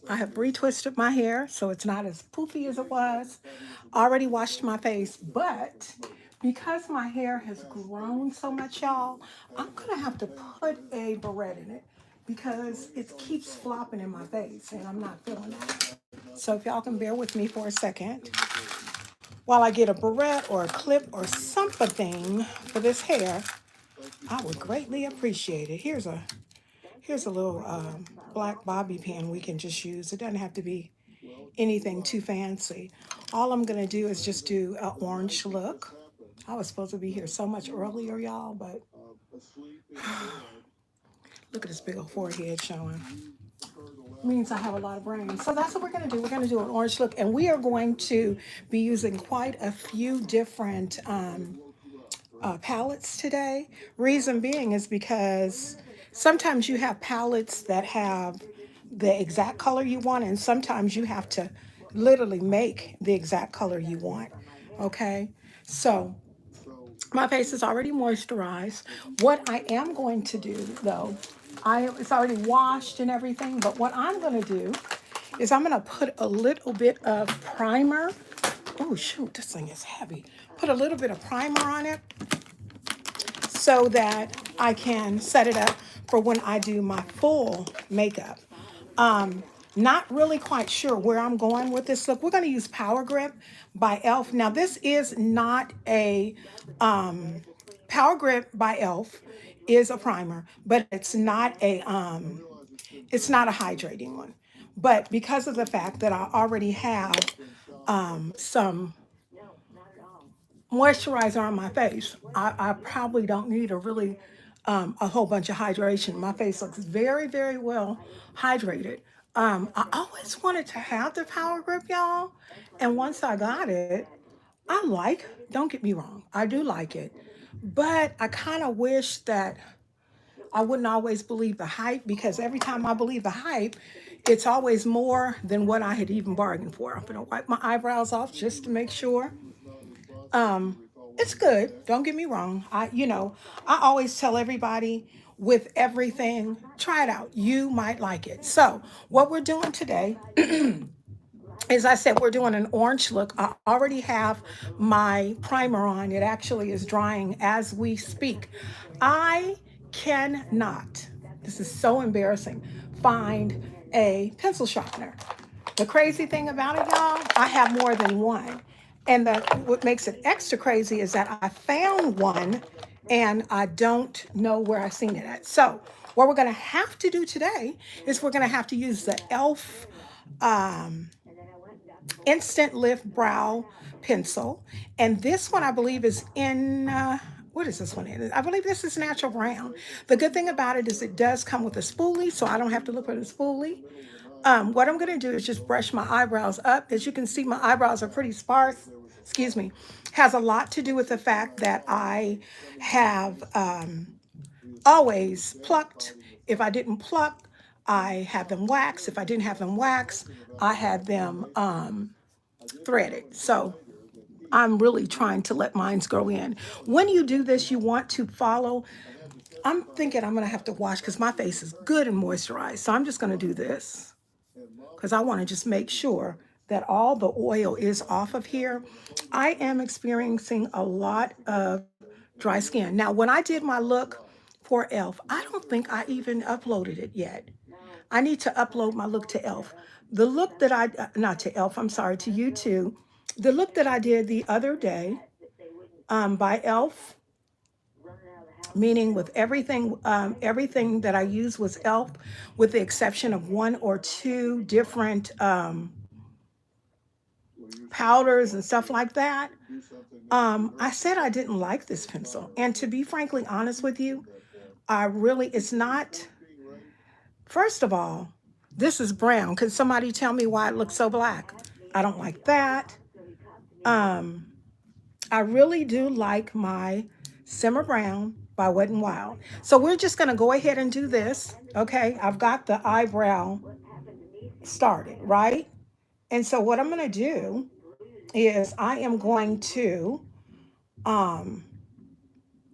I have retwisted my hair so it's not as poofy as it was. Already washed my face, but because my hair has grown so much, y'all, I'm gonna have to put a barrette in it because it keeps flopping in my face and I'm not feeling that. So if y'all can bear with me for a second while I get a barrette or a clip or something for this hair, I would greatly appreciate it. Here's a little black bobby pin we can just use. It doesn't have to be anything too fancy. All I'm gonna do is just do an orange look. I was supposed to be here so much earlier, y'all, but look at this big old forehead showing. Means I have a lot of brains. So that's what we're gonna do. We're gonna do an orange look, and we are going to be using quite a few different palettes today. Reason being is because sometimes you have palettes that have the exact color you want, and sometimes you have to literally make the exact color you want. Okay, so my face is already moisturized. What I am going to do though, it's already washed and everything, but what I'm going to do is I'm going to put a little bit of primer. Oh shoot, this thing is heavy. Put a little bit of primer on it so that I can set it up for when I do my full makeup. Not really quite sure where I'm going with this look. We're going to use Power Grip by e.l.f. Now, this is not a Power Grip by e.l.f. is a primer, but it's not a hydrating one. But because of the fact that I already have some moisturizer on my face, I probably don't need a whole bunch of hydration. My face looks very, very well hydrated. I always wanted to have the Power Grip, y'all. And once I got it, don't get me wrong, I do like it. But I kind of wish that I wouldn't always believe the hype because every time I believe the hype, it's always more than what I had even bargained for. I'm going to wipe my eyebrows off just to make sure. Um, it's good. Don't get me wrong. I always tell everybody with everything, try it out. You might like it. So what we're doing today, as I said, we're doing an orange look. I already have my primer on. It actually is drying as we speak. I cannot, this is so embarrassing, find a pencil sharpener. The crazy thing about it, y'all, I have more than one. And what makes it extra crazy is that I found one and I don't know where I seen it at. So what we're going to have to do today is we're going to have to use the e.l.f. Instant Lift Brow Pencil. And this one, I believe, is in, what is this one in? I believe this is natural brown. The good thing about it is it does come with a spoolie, so I don't have to look for the spoolie. What I'm going to do is just brush my eyebrows up. As you can see, my eyebrows are pretty sparse. Excuse me. Has a lot to do with the fact that I have always plucked. If I didn't pluck, I had them waxed. If I didn't have them waxed, I had them threaded. So I'm really trying to let mine grow in. When you do this, you want to follow. I'm thinking I'm going to have to wash because my face is good and moisturized. So I'm just going to do this because I want to just make sure that all the oil is off of here. I am experiencing a lot of dry skin. Now, when I did my look for e.l.f., I don't think I even uploaded it yet. I need to upload my look to e.l.f. The look that not to e.l.f., I'm sorry, to YouTube. The look that I did the other day by e.l.f., meaning with everything that I used was e.l.f., with the exception of one or two different powders and stuff like that. I said I didn't like this pencil. And to be frankly honest with you, it's not, first of all, this is brown. Could somebody tell me why it looks so black? I don't like that. I really do like my Simmer Brown by Wet n Wild. So we're just going to go ahead and do this. Okay, I've got the eyebrow started, right? And so what I'm going to do is I am going to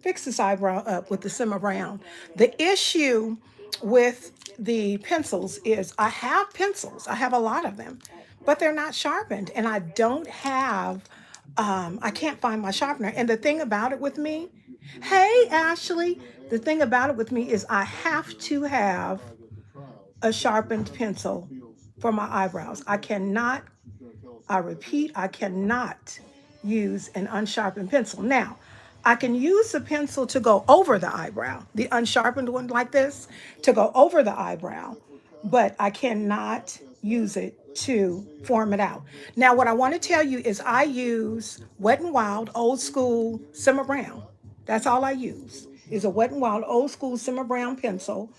fix this eyebrow up with the Simmer Brown. The issue with the pencils is I have pencils. I have a lot of them, but they're not sharpened, and I don't have. I can't find my sharpener. And the thing about it with me, hey Ashley, the thing about it with me is I have to have a sharpened pencil for my eyebrows. I cannot, I repeat, I cannot use an unsharpened pencil. Now, I can use the pencil to go over the eyebrow, the unsharpened one like this, to go over the eyebrow, but I cannot use it to form it out. Now, what I want to tell you is I use Wet n Wild old school Simmer Brown. That's all I use is a Wet n Wild old school Simmer Brown pencil.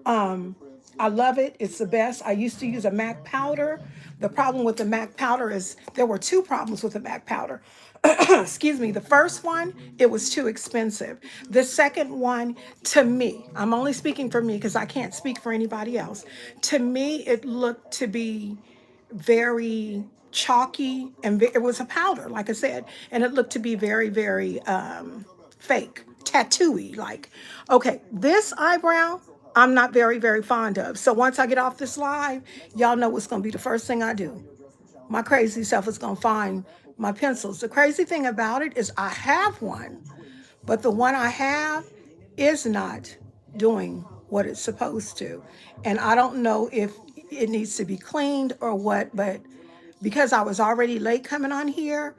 Um, I love it. It's the best. I used to use a MAC powder. The problem with the MAC powder is there were two problems with the MAC powder. Excuse me. The first one, it was too expensive. The second one, to me, I'm only speaking for me because I can't speak for anybody else. To me, it looked to be very chalky and it was a powder, like I said, and it looked to be very, very fake, tattooy. Like, okay, this eyebrow, I'm not very, very fond of. So once I get off this live, y'all know what's going to be the first thing I do. My crazy self is going to find my pencils. The crazy thing about it is I have one, but the one I have is not doing what it's supposed to. And I don't know if it needs to be cleaned or what, but because I was already late coming on here,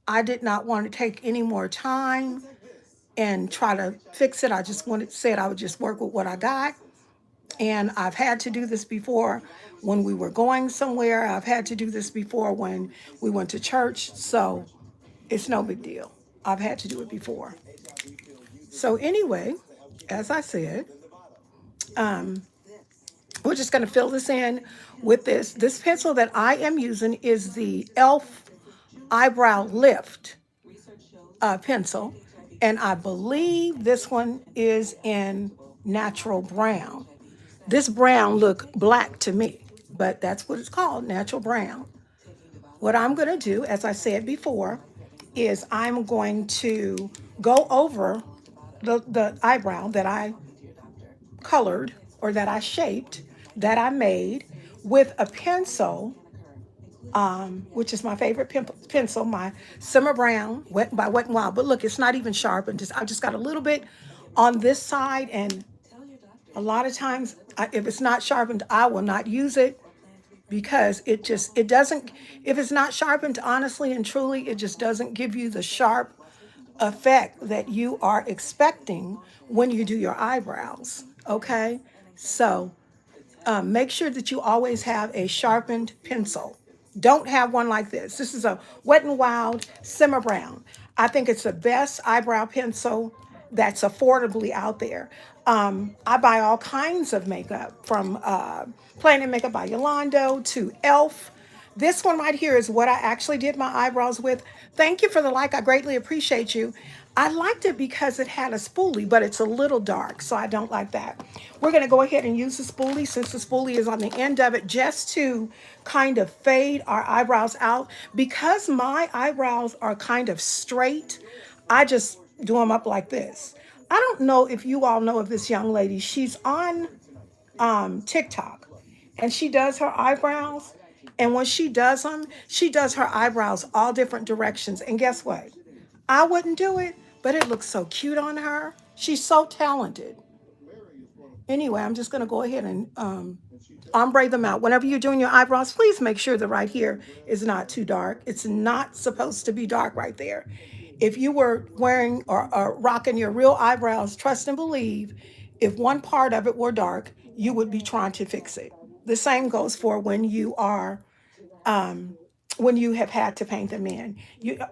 I did not want to take any more time and try to fix it. I just said I would just work with what I got. And I've had to do this before when we were going somewhere. I've had to do this before when we went to church. So it's no big deal. I've had to do it before. So anyway, as I said, um, we're just going to fill this in with this. This pencil that I am using is the e.l.f. Eyebrow Lift pencil. And I believe this one is in natural brown. This brown look black to me, but that's what it's called, natural brown. What I'm going to do, as I said before, is I'm going to go over the eyebrow that I colored or that I shaped, that I made with a pencil, which is my favorite pencil, my Simmer Brown by Wet n Wild. But look, it's not even sharpened. I just got a little bit on this side, and a lot of times, if it's not sharpened, I will not use it because it doesn't, if it's not sharpened, honestly and truly, it just doesn't give you the sharp effect that you are expecting when you do your eyebrows. Okay? So make sure that you always have a sharpened pencil. Don't have one like this. This is a Wet n Wild Simmer Brown. I think it's the best eyebrow pencil that's affordably out there. I buy all kinds of makeup from Plain and Makeup by Yolando to e.l.f. This one right here is what I actually did my eyebrows with. Thank you for the like. I greatly appreciate you. I liked it because it had a spoolie, but it's a little dark, so I don't like that. We're going to go ahead and use the spoolie since the spoolie is on the end of it just to kind of fade our eyebrows out. Because my eyebrows are kind of straight, I just do them up like this. I don't know if you all know of this young lady. She's on TikTok, and she does her eyebrows. And when she does them, she does her eyebrows all different directions. And guess what? I wouldn't do it, but it looks so cute on her. She's so talented. Anyway, I'm just going to go ahead and ombre them out. Whenever you're doing your eyebrows, please make sure the right here is not too dark. It's not supposed to be dark right there. If you were wearing or rocking your real eyebrows, trust and believe, if one part of it were dark, you would be trying to fix it. The same goes for when you have had to paint them in,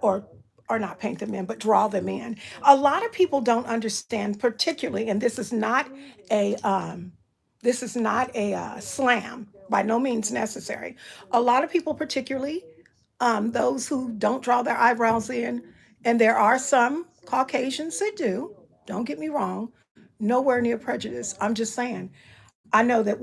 or not paint them in, but draw them in. A lot of people don't understand, particularly, and a this is not a slam, by no means necessary. A lot of people, particularly those who don't draw their eyebrows in, and there are some Caucasians that do. Don't get me wrong, nowhere near prejudice. I'm just saying. I know that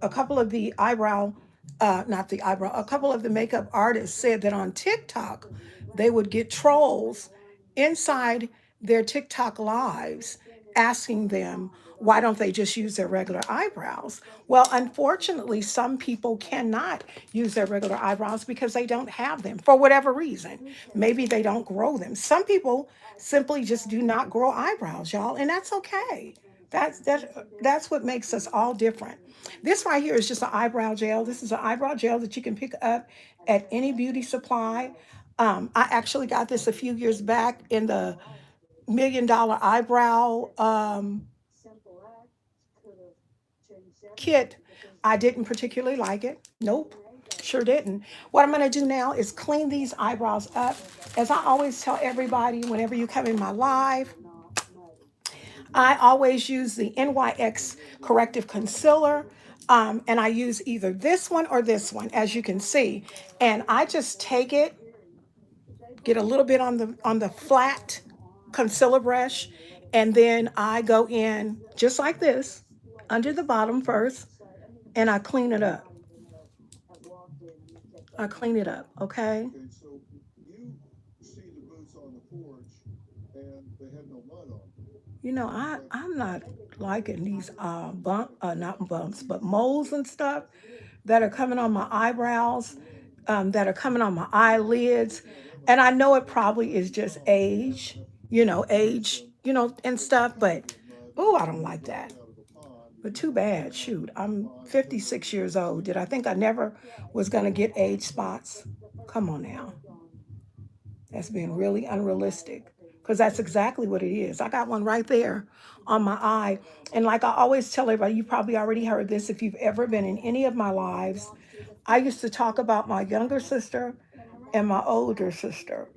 a couple of the not the eyebrow, a couple of the makeup artists said that on TikTok, they would get trolls inside their TikTok lives asking them why don't they just use their regular eyebrows? Well, unfortunately, some people cannot use their regular eyebrows because they don't have them for whatever reason. Maybe they don't grow them. Some people simply just do not grow eyebrows, y'all, and that's okay. That's what makes us all different. This right here is just an eyebrow gel. This is an eyebrow gel that you can pick up at any beauty supply. I actually got this a few years back in the $1 million eyebrow kit. I didn't particularly like it. Nope, sure didn't. What I'm going to do now is clean these eyebrows up. As I always tell everybody, whenever you come in my live, I always use the NYX Corrective Concealer. And I use either this one or this one, as you can see. And I just take it, get a little bit on the flat concealer brush, and then I go in just like this, under the bottom first, and I clean it up. I clean it up, okay? You know, I'm not liking these not bumps, but moles and stuff that are coming on my eyebrows, that are coming on my eyelids. And I know it probably is just age, and stuff, but oh, I don't like that. But too bad. Shoot, I'm 56 years old. Did I think I never was going to get age spots? Come on now. That's being really unrealistic because that's exactly what it is. I got one right there on my eye. And like I always tell everybody, you probably already heard this if you've ever been in any of my lives. I used to talk about my younger sister and my older sister.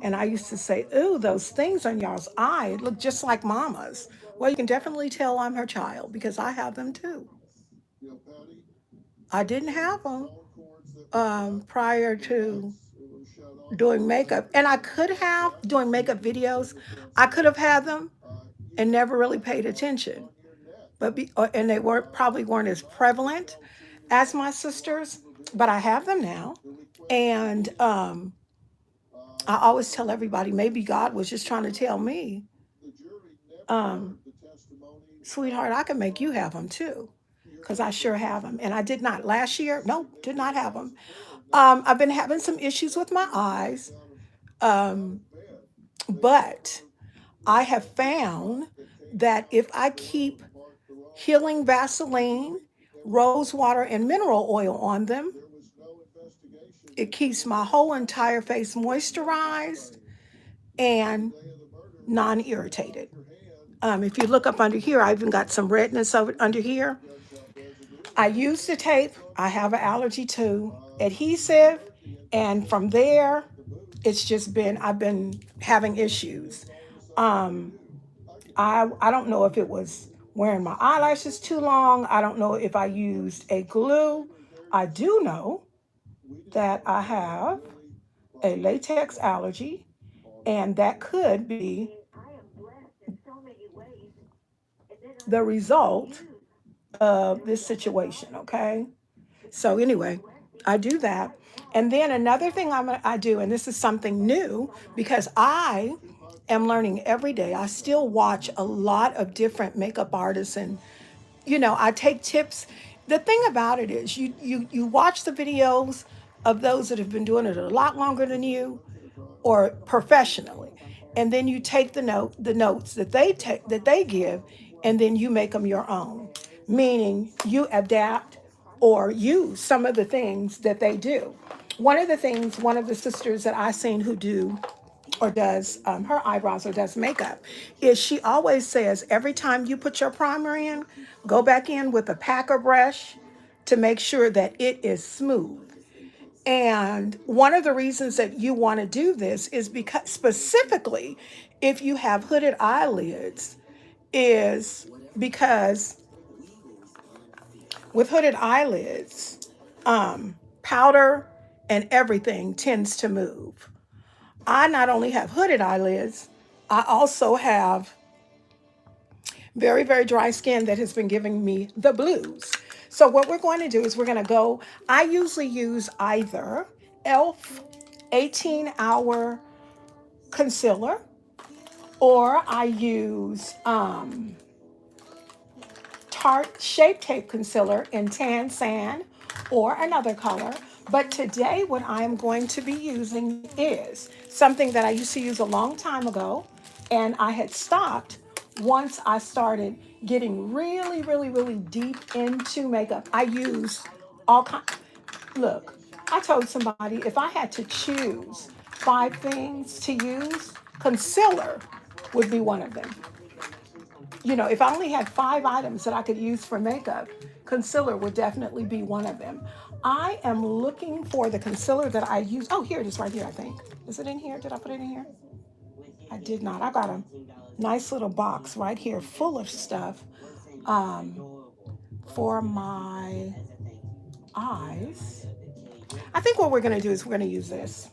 And I used to say, ooh, those things on y'all's eye look just like mama's. Well, you can definitely tell I'm her child because I have them too. I didn't have them prior to doing makeup. And I could have, doing makeup videos, I could have had them and never really paid attention. And they probably weren't as prevalent as my sisters, but I have them now. And I always tell everybody, maybe God was just trying to tell me, um, sweetheart, I can make you have them too, because I sure have them. And I did not last year. Nope, did not have them. I've been having some issues with my eyes, um, but I have found that if I keep healing Vaseline, rose water, and mineral oil on them, it keeps my whole entire face moisturized and non irritated. If you look up under here, I even got some redness over under here. I use the tape. I have an allergy to adhesive. And from there, I've been having issues. Um, I don't know if it was wearing my eyelashes too long. I don't know if I used a glue. I do know that I have a latex allergy, and that could be the result of this situation, okay? So anyway, I do that. And then another thing I do, and this is something new because I am learning every day. I still watch a lot of different makeup artists, and I take tips. The thing about it is you watch the videos of those that have been doing it a lot longer than you or professionally. And then you take the notes that they give, and then you make them your own. Meaning you adapt or use some of the things that they do. One of the sisters that I seen who do or does her eyebrows or does makeup is she always says every time you put your primer in, go back in with a packer brush to make sure that it is smooth. And one of the reasons that you want to do this is because specifically if you have hooded eyelids, is because with hooded eyelids, powder and everything tends to move. I not only have hooded eyelids, I also have very, very dry skin that has been giving me the blues. So what we're going to do is I usually use either e.l.f. 18-hour concealer, or I use Tarte Shape Tape Concealer in Tan Sand or another color. But today what I am going to be using is something that I used to use a long time ago, and I had stopped once I started getting really, really, really deep into makeup. I used all kinds. Look, I told somebody if I had to choose 5 things to use, concealer would be one of them. If I only had 5 items that I could use for makeup, concealer would definitely be one of them. I am looking for the concealer that I use. Oh, here it is right here, I think. Is it in here? Did I put it in here? I did not. I got a nice little box right here full of stuff um, for my eyes. I think what we're going to do is we're going to use this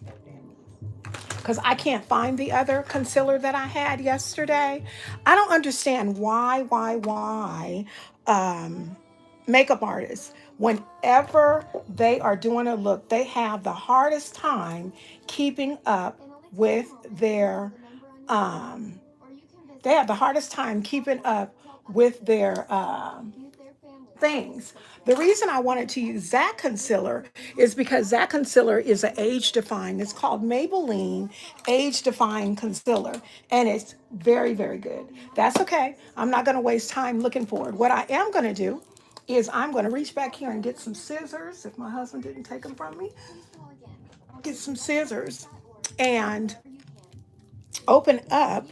because I can't find the other concealer that I had yesterday. I don't understand why makeup artists, whenever they are doing a look, they have the hardest time keeping up with their um, they have the hardest time keeping up with their things. The reason I wanted to use that concealer is because that concealer is an age defying. It's called Maybelline Age Defying Concealer, and it's very, very good. That's okay. I'm not going to waste time looking for it. What I am going to do is I'm going to reach back here and get some scissors, if my husband didn't take them from me. Get some scissors and open up.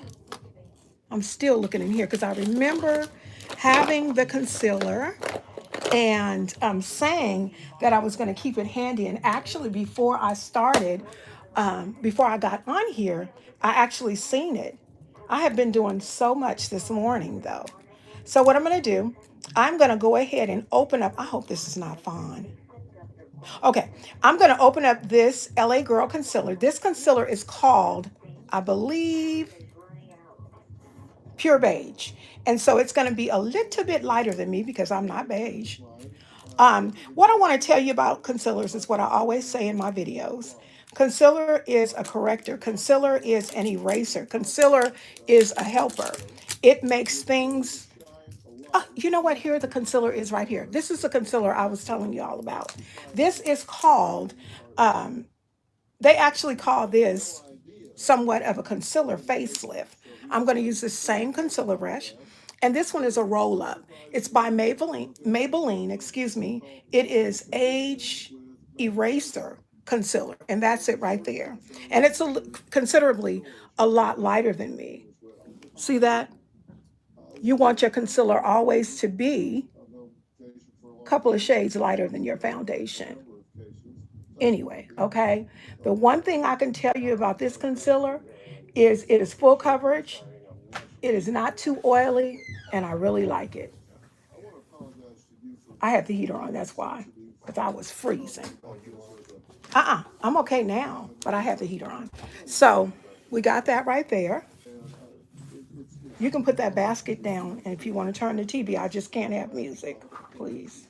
I'm still looking in here because I remember having the concealer and saying that I was going to keep it handy. And actually, before I got on here, I actually seen it. I have been doing so much this morning, though. So what I'm going to do, I'm going to go ahead and open up. I hope this is not fawn. Okay, I'm going to open up this LA Girl concealer. This concealer is called, I believe, Pure Beige. And so it's going to be a little bit lighter than me because I'm not beige. What I want to tell you about concealers is what I always say in my videos. Concealer is a corrector. Concealer is an eraser. Concealer is a helper. It makes things. You know what? Here the concealer is right here. This is the concealer I was telling you all about. This is called. They actually call this somewhat of a concealer facelift. I'm going to use the same concealer brush. And this one is a roll up. It's by Maybelline, excuse me. It is Age Eraser Concealer. And that's it right there. And it's considerably a lot lighter than me. See that? You want your concealer always to be a couple of shades lighter than your foundation. Anyway, okay. The one thing I can tell you about this concealer is it is full coverage. It is not too oily, and I really like it. I had the heater on, that's why, because I was freezing. I'm okay now, but I have the heater on. So we got that right there. You can put that basket down, and if you want to turn the TV, I just can't have music, please.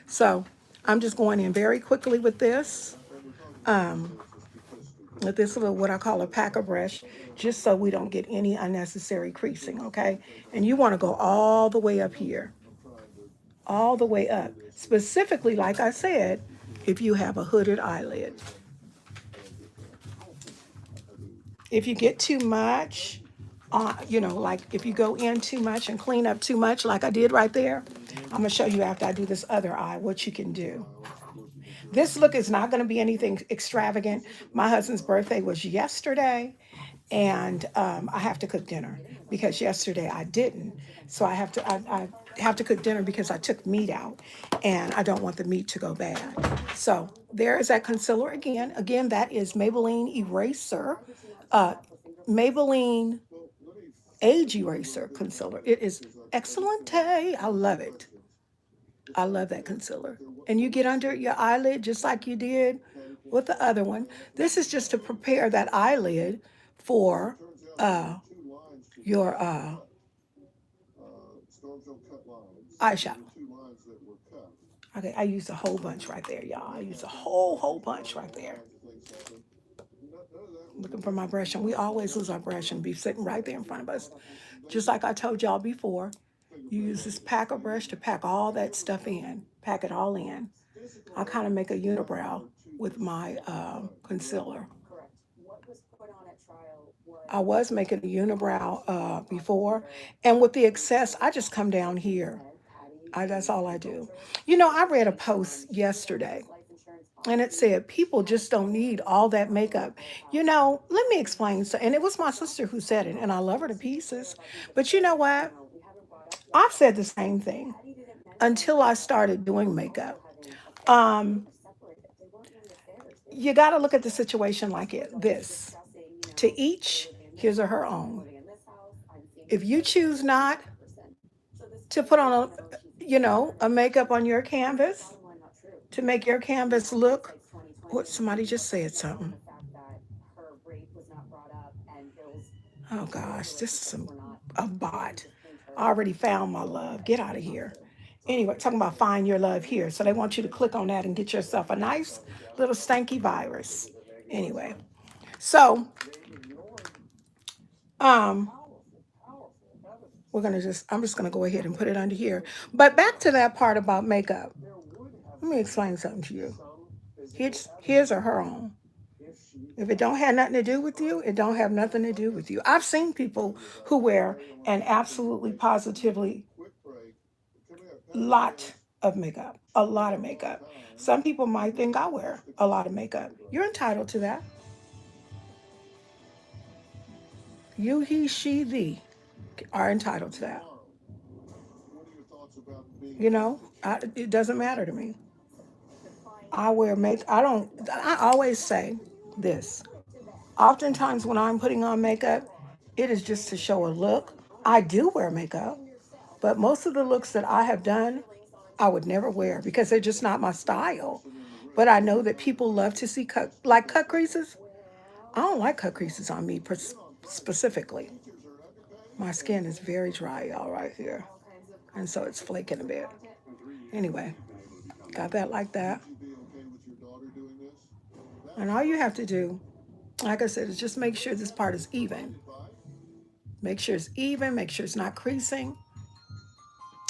So I'm just going in very quickly with this. With this little, what I call a packer brush, just so we don't get any unnecessary creasing, okay? And you want to go all the way up here, all the way up. Specifically, like I said, if you have a hooded eyelid. If you get too much, like if you go in too much and clean up too much, like I did right there, I'm going to show you after I do this other eye what you can do. This look is not going to be anything extravagant. My husband's birthday was yesterday, and I have to cook dinner because yesterday I didn't. So I have to cook dinner because I took meat out, and I don't want the meat to go bad. So there is that concealer again. Again, that is Maybelline Eraser, Maybelline Age Eraser Concealer. It is excellent. I love it. I love that concealer. And you get under your eyelid just like you did with the other one. This is just to prepare that eyelid for your eyeshadow. Okay, I used a whole bunch right there, y'all. I used a whole bunch right there. Looking for my brush, and we always lose our brush and be sitting right there in front of us. Just like I told y'all before, You use this packer brush to pack all that stuff in, pack it all in. I kind of make a unibrow with my concealer. I was making a unibrow before, and with the excess, I just come down here. That's all I do. You know, I read a post yesterday, and it said people just don't need all that makeup. You know, let me explain. So, and it was my sister who said it, and I love her to pieces. But you know what? I've said the same thing until I started doing makeup. Um, you got to look at the situation like this. To each his or her own. If you choose not to put on a makeup on your canvas to make your canvas look, what somebody just said something. Oh gosh, this is a bot. I already found my love. Get out of here. Anyway, talking about find your love here. So they want you to click on that and get yourself a nice little stanky virus. Anyway, so um I'm just gonna go ahead and put it under here. But back to that part about makeup. Let me explain something to you. It's his or her own. If it don't have nothing to do with you, it don't have nothing to do with you. I've seen people who wear an absolutely positively lot of makeup, a lot of makeup. Some people might think I wear a lot of makeup. You're entitled to that. You, he, she, thee are entitled to that. It doesn't matter to me. I wear make. I don't. I always say this. Oftentimes when I'm putting on makeup, it is just to show a look. I do wear makeup, but most of the looks that I have done, I would never wear because they're just not my style. But I know that people love to see cut creases. I don't like cut creases on me specifically. My skin is very dry, y'all, right here. And so it's flaking a bit. Anyway, got that like that. And all you have to do, like I said, is just make sure this part is even. Make sure it's even, make sure it's not creasing.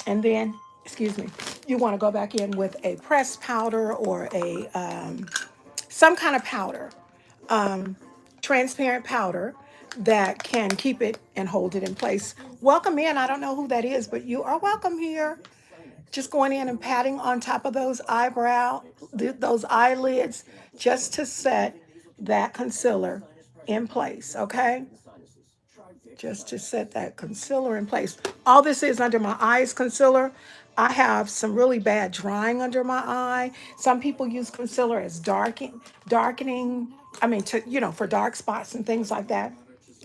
And then, excuse me, you want to go back in with a pressed powder or a some kind of powder, um, transparent powder that can keep it and hold it in place. Welcome in. I don't know who that is, but you are welcome here. Just going in and patting on top of those eyelids, just to set that concealer in place. Okay, just to set that concealer in place. All this is under my eyes concealer. I have some really bad drying under my eye. Some people use concealer as darkening. I mean, for dark spots and things like that.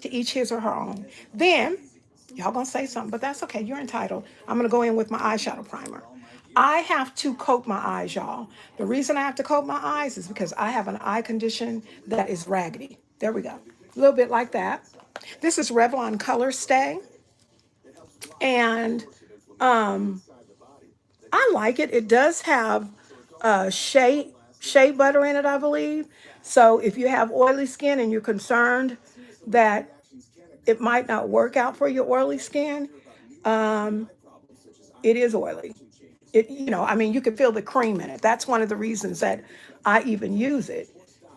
To each his or her own. Then, y'all gonna say something, but that's okay. You're entitled. I'm gonna go in with my eyeshadow primer. I have to coat my eyes, y'all. The reason I have to coat my eyes is because I have an eye condition that is raggedy. There we go. A little bit like that. This is Revlon Color Stay, and um, I like it. It does have shea butter in it, I believe. So if you have oily skin and you're concerned that it might not work out for your oily skin, um, it is oily. I mean, you can feel the cream in it. That's one of the reasons that I even use it,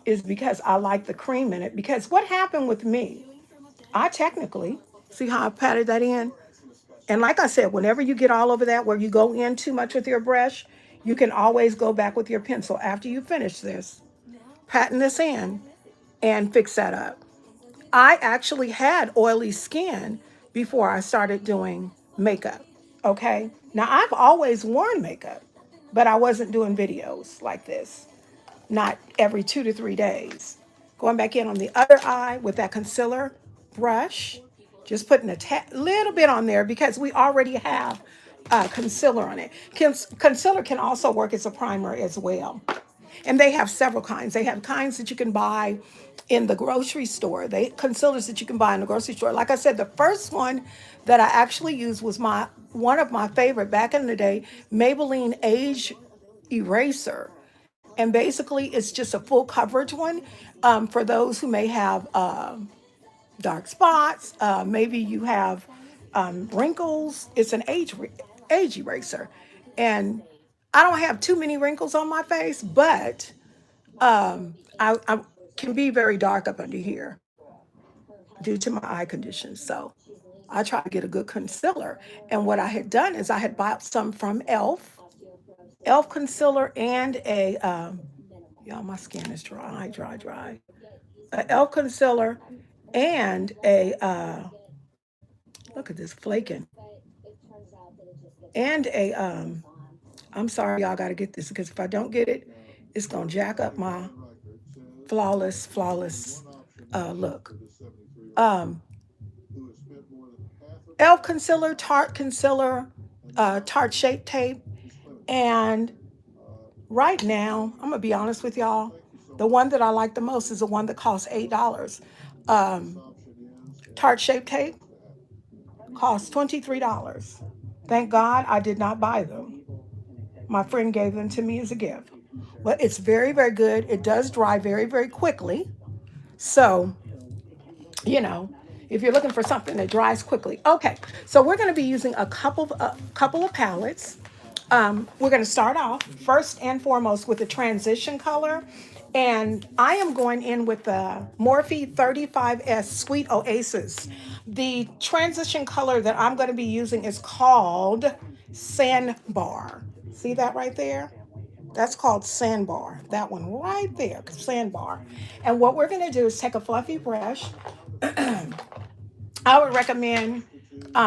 is because I like the cream in it. Because what happened with me, I technically, see how I patted that in? And like I said, whenever you get all over that, where you go in too much with your brush, you can always go back with your pencil after you finish this, patting this in, and fix that up. I actually had oily skin before I started doing makeup. Okay. Now, I've always worn makeup, but I wasn't doing videos like this, not every 2 to 3 days. Going back in on the other eye with that concealer brush, just putting a little bit on there because we already have concealer on it. Concealer can also work as a primer as well. And they have several kinds. They have kinds that you can buy in the grocery store. They concealers that you can buy in the grocery store. Like I said, the first one that I actually used was one of my favorite back in the day, Maybelline Age Eraser. And basically, it's just a full coverage one for those who may have dark spots. Maybe you have wrinkles. It's an age eraser, and I don't have too many wrinkles on my face, but I can be very dark up under here due to my eye condition. So I try to get a good concealer. And what I had done is I had bought some from Elf concealer and a y'all, my skin is dry, dry, dry. A Elf concealer and a look at this flaking and a I'm sorry, y'all got to get this because if I don't get it, it's gonna jack up my flawless look. Um, Elf concealer, Tarte Shape Tape, and right now, I'm gonna be honest with y'all. The one that I like the most is the one that costs $8. Um, Tarte Shape Tape costs $23. Thank God I did not buy them. My friend gave them to me as a gift. Well, it's very, very good. It does dry very, very quickly. So, you know, if you're looking for something that dries quickly. Okay, so we're going to be using a couple of palettes. We're going to start off first and foremost with the transition color. And I am going in with the Morphe 35S Sweet Oasis. The transition color that I'm going to be using is called Sandbar. See that right there? That's called Sandbar. That one right there, Sandbar. And what we're going to do is take a fluffy brush. I would recommend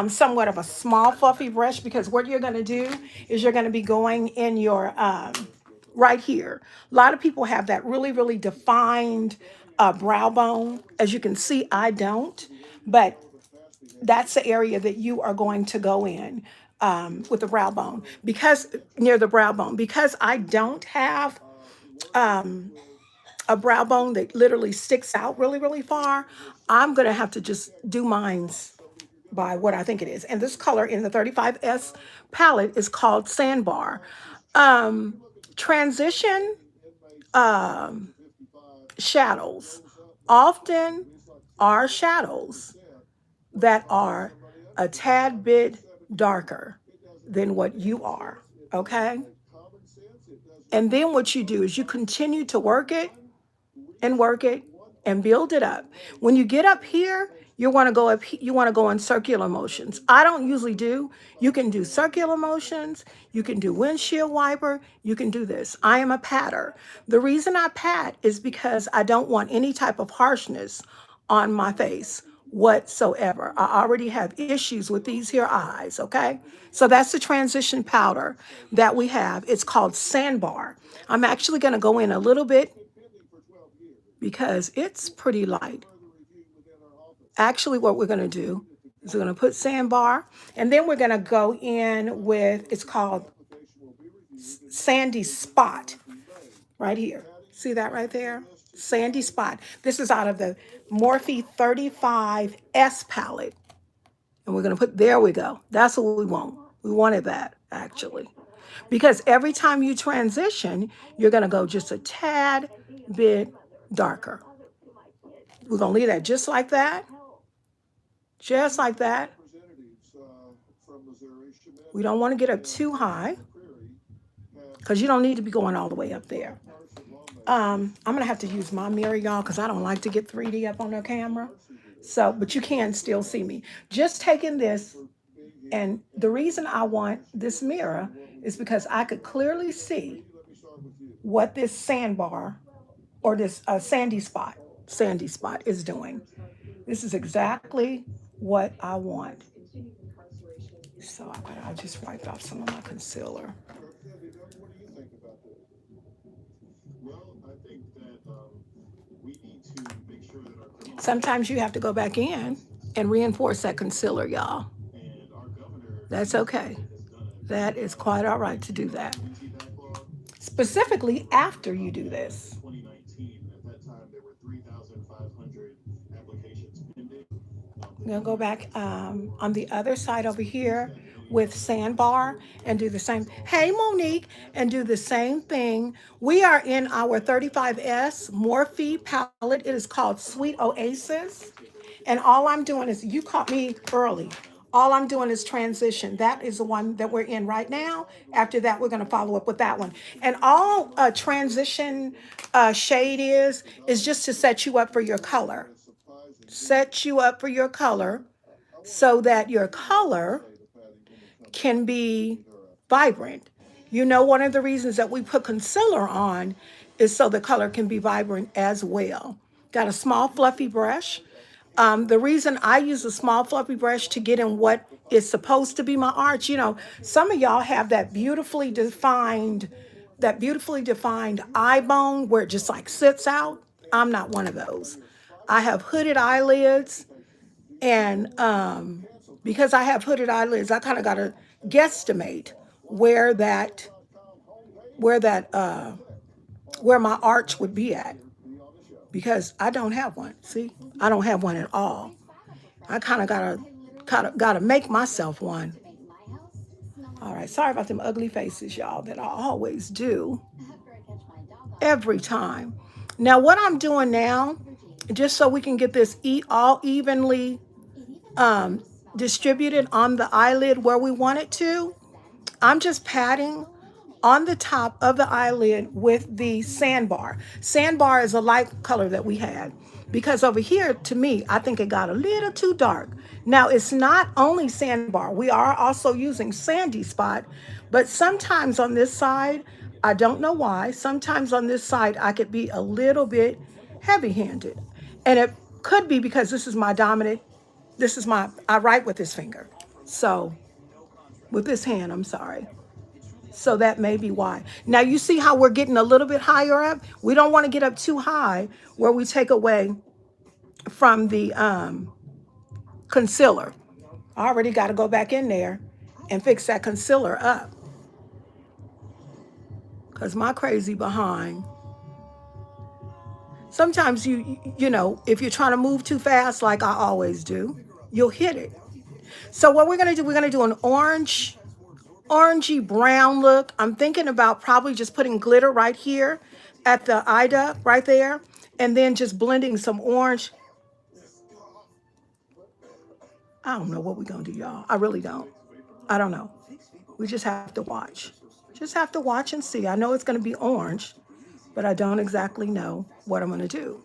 somewhat of a small fluffy brush because what you're going to do is you're going to be going in your right here. A lot of people have that really, really defined brow bone. As you can see, I don't, but that's the area that you are going to go in with the brow bone because near the brow bone because I don't have a brow bone that literally sticks out really, really far. I'm going to have to just do mines by what I think it is. And this color in the 35S palette is called Sandbar. Um, Transition um, shadows often are shadows that are a tad bit darker than what you are. Okay. And then what you do is you continue to work it and build it up. When you get up here, you want to go up you want to go in circular motions. I don't usually do. You can do circular motions, you can do windshield wiper, you can do this. I am a patter. The reason I pat is because I don't want any type of harshness on my face whatsoever. I already have issues with these here eyes, okay? So that's the transition powder that we have. It's called Sandbar. I'm actually going to go in a little bit because it's pretty light. Actually, what we're going to do is we're going to put Sandbar, and then we're going to go in with, it's called Sandy Spot right here. See that right there? Sandy Spot. This is out of the Morphe 35S palette. And we're going to put, there we go. That's what we want. We wanted that, actually. Because every time you transition, you're going to go just a tad bit darker. We're going to leave that just like that. Just like that. We don't want to get up too high because you don't need to be going all the way up there. I'm going to have to use my mirror, y'all, because I don't like to get 3D up on the camera. So, but you can still see me. Just taking this, and the reason I want this mirror is because I could clearly see what this sandbar or this sandy spot is doing. This is exactly what I want. So I just wiped off some of my concealer. Sometimes you have to go back in and reinforce that concealer, y'all. That's okay. That is quite all right to do that. Specifically after you do this. I'm going to go back on the other side over here with Sandbar and do the same. Hey, Monique, and do the same thing. We are in our 35S Morphe palette. It is called Sweet Oasis. And all I'm doing is, you caught me early. All I'm doing is transition. That is the one that we're in right now. After that, we're going to follow up with that one. And all transition shade is just to set you up for your color. Set you up for your color so that your color can be vibrant. You know, one of the reasons that we put concealer on is so the color can be vibrant as well. Got a small fluffy brush. The reason I use a small fluffy brush to get in what is supposed to be my arch, you know, some of y'all have that beautifully defined eye bone where it just like sits out. I'm not one of those. I have hooded eyelids, and because I have hooded eyelids, I kind of got to guesstimate where that where that where my arch would be at, because I don't have one. See, I don't have one at all. I kind of gotta make myself one. All right, sorry about them ugly faces, y'all, that I always do every time. Now, what I'm doing now, just so we can get this all evenly um, distributed on the eyelid where we want it to, I'm just patting on the top of the eyelid with the sandbar. Sandbar is a light color that we had, because over here, to me, I think it got a little too dark. Now, it's not only sandbar. We are also using sandy spot, but sometimes on this side, I don't know why, sometimes on this side, I could be a little bit heavy-handed. And it could be because this is my dominant, I write with this finger. So, with this hand, I'm sorry. So that may be why. Now you see how we're getting a little bit higher up? We don't want to get up too high where we take away from the concealer. I already got to go back in there and fix that concealer up, because my crazy behind. Sometimes you know, if you're trying to move too fast, like I always do, you'll hit it. So what we're gonna do an orangey brown look. I'm thinking about probably just putting glitter right here at the eye duct right there, and then just blending some orange. I don't know what we're gonna do, y'all. I really don't. I don't know. We just have to watch. Just have to watch and see. I know it's gonna be orange, but I don't exactly know what I'm gonna do.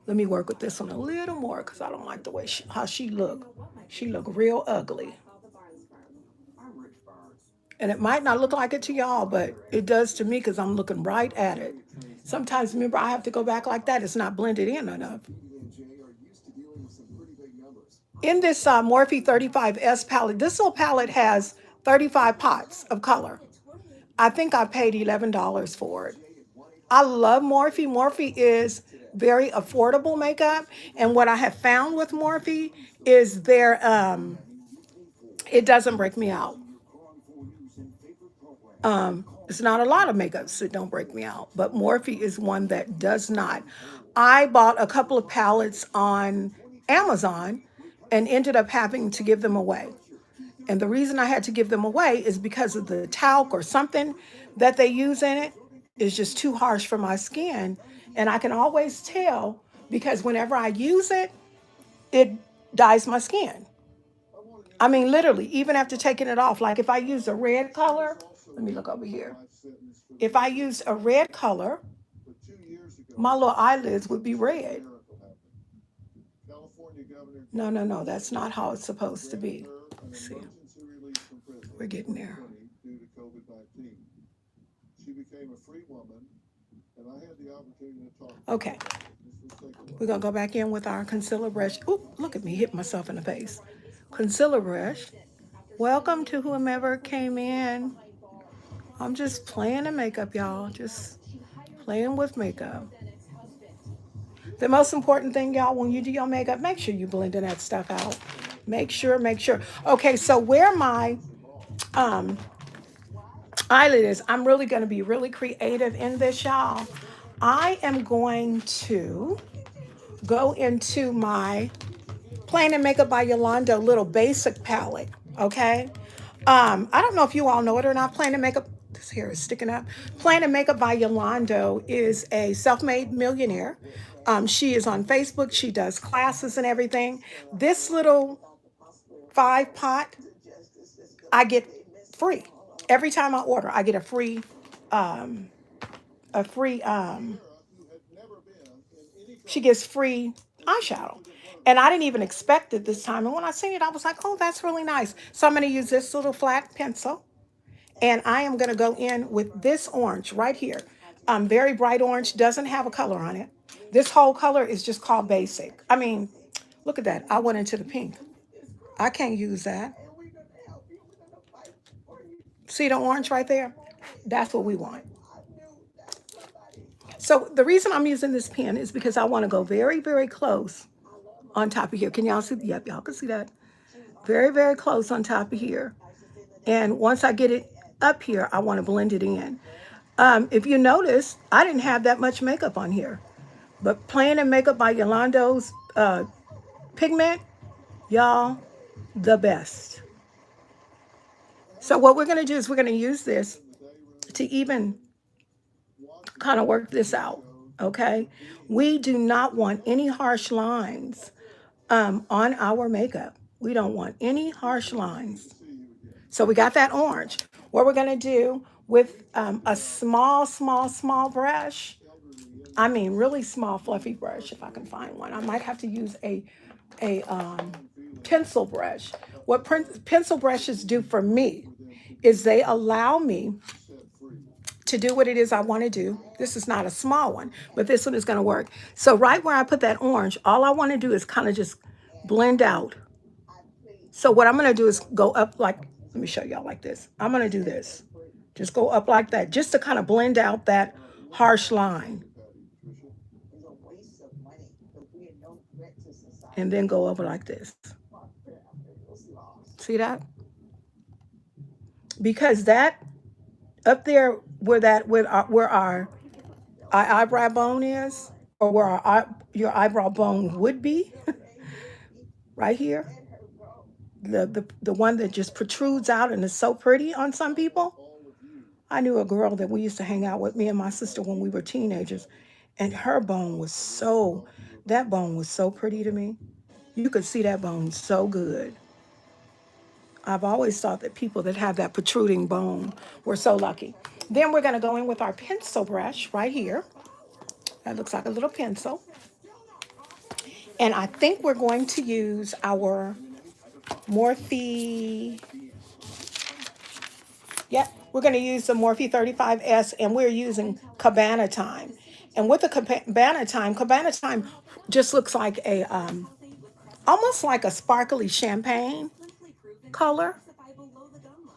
Let me work with this one a little more, because I don't like the way how she look. She look real ugly. And it might not look like it to y'all, but it does to me, because I'm looking right at it. Sometimes, remember, I have to go back like that. It's not blended in enough. In this Morphe 35S palette, this little palette has 35 pots of color. I think I paid $11 for it. I love Morphe. Morphe is very affordable makeup. And what I have found with Morphe is it doesn't break me out. It's not a lot of makeups that don't break me out, but Morphe is one that does not. I bought a couple of palettes on Amazon and ended up having to give them away. And the reason I had to give them away is because of the talc or something that they use in it is just too harsh for my skin. And I can always tell, because whenever I use it, it dyes my skin. I mean, literally, even after taking it off, like if I use a red color, let me look over here. If I used a red color, my little eyelids would be red. No, no, no, that's not how it's supposed to be. Let's see. We're getting there. Okay. We're going to go back in with our concealer brush. Oop, look at me, hit myself in the face. Concealer brush. Welcome to whomever came in. I'm just playing in makeup, y'all. Just playing with makeup. The most important thing, y'all, when you do your makeup, make sure you blending that stuff out. Make sure. Okay, so where my eyelid is, I'm really going to be really creative in this, y'all. I am going to go into my Plain and Makeup by Yolanda little basic palette, okay? I don't know if you all know it or not. Plain and Makeup, this hair is sticking up. Plain and Makeup by Yolanda is a self-made millionaire. She is on Facebook. She does classes and everything. This little 5 pot, I get free. Every time I order, I get um, a free, she gets free eyeshadow. And I didn't even expect it this time. And when I seen it, I was like, oh, that's really nice. So I'm going to use this little flat pencil. And I am going to go in with this orange right here. Very bright orange, doesn't have a color on it. This whole color is just called basic. I mean, look at that. I went into the pink. I can't use that. See the orange right there? That's what we want. So the reason I'm using this pen is because I want to go very, very close on top of here. Can y'all see? Yep, y'all can see that. Very, very close on top of here. And once I get it up here, I want to blend it in. If you notice, I didn't have that much makeup on here. But Playing in Makeup by Yolando's pigment, y'all, the best. So what we're going to do is we're going to use this to even kind of work this out, okay? We do not want any harsh lines on our makeup. We don't want any harsh lines. So we got that orange. What we're going to do with a small, small, small brush, I mean really small fluffy brush, if I can find one. I might have to use a pencil brush. What pencil brushes do for me is they allow me to do what it is I want to do. This is not a small one, but this one is going to work. So right where I put that orange, all I want to do is kind of just blend out. So what I'm going to do is go up like, let me show y'all like this. I'm going to do this. Just go up like that, just to kind of blend out that harsh line. And then go over like this. See that? Because that up there where our eyebrow bone is, or where your eyebrow bone would be, right here, the one that just protrudes out and is so pretty on some people. I knew a girl that we used to hang out with, me and my sister, when we were teenagers, and her bone was that bone was so pretty to me. You could see that bone so good. I've always thought that people that have that protruding bone were so lucky. Then we're going to go in with our pencil brush right here. That looks like a little pencil. And I think we're going to use our Morphe. Yep, we're going to use the Morphe 35S, and we're using Cabana Time. And with the Cabana Time just looks like almost like a sparkly champagne color.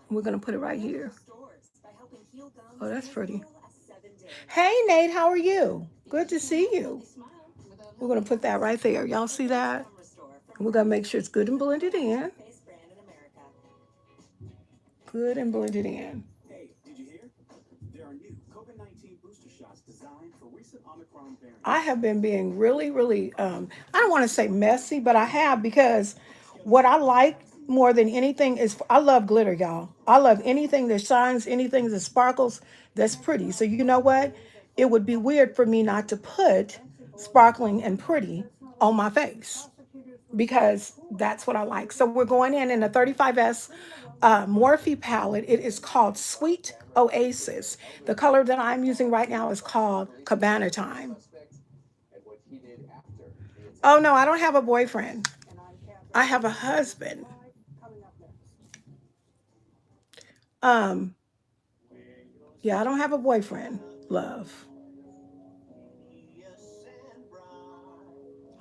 We're going to put it right here. Oh, that's pretty. Hey, Nate, how are you? Good to see you. We're going to put that right there. Y'all see that? We're going to make sure it's good and blended in. Good and blended in. I have been being really, really, I don't want to say messy, but I have, because what I like more than anything is, I love glitter, y'all. I love anything that shines, anything that sparkles, that's pretty. So you know what? It would be weird for me not to put sparkling and pretty on my face, because that's what I like. So we're going in a 35S Morphe palette. It is called Sweet Oasis. The color that I'm using right now is called Cabana Time. Oh no, I don't have a boyfriend. I have a husband. Yeah, I don't have a boyfriend, love.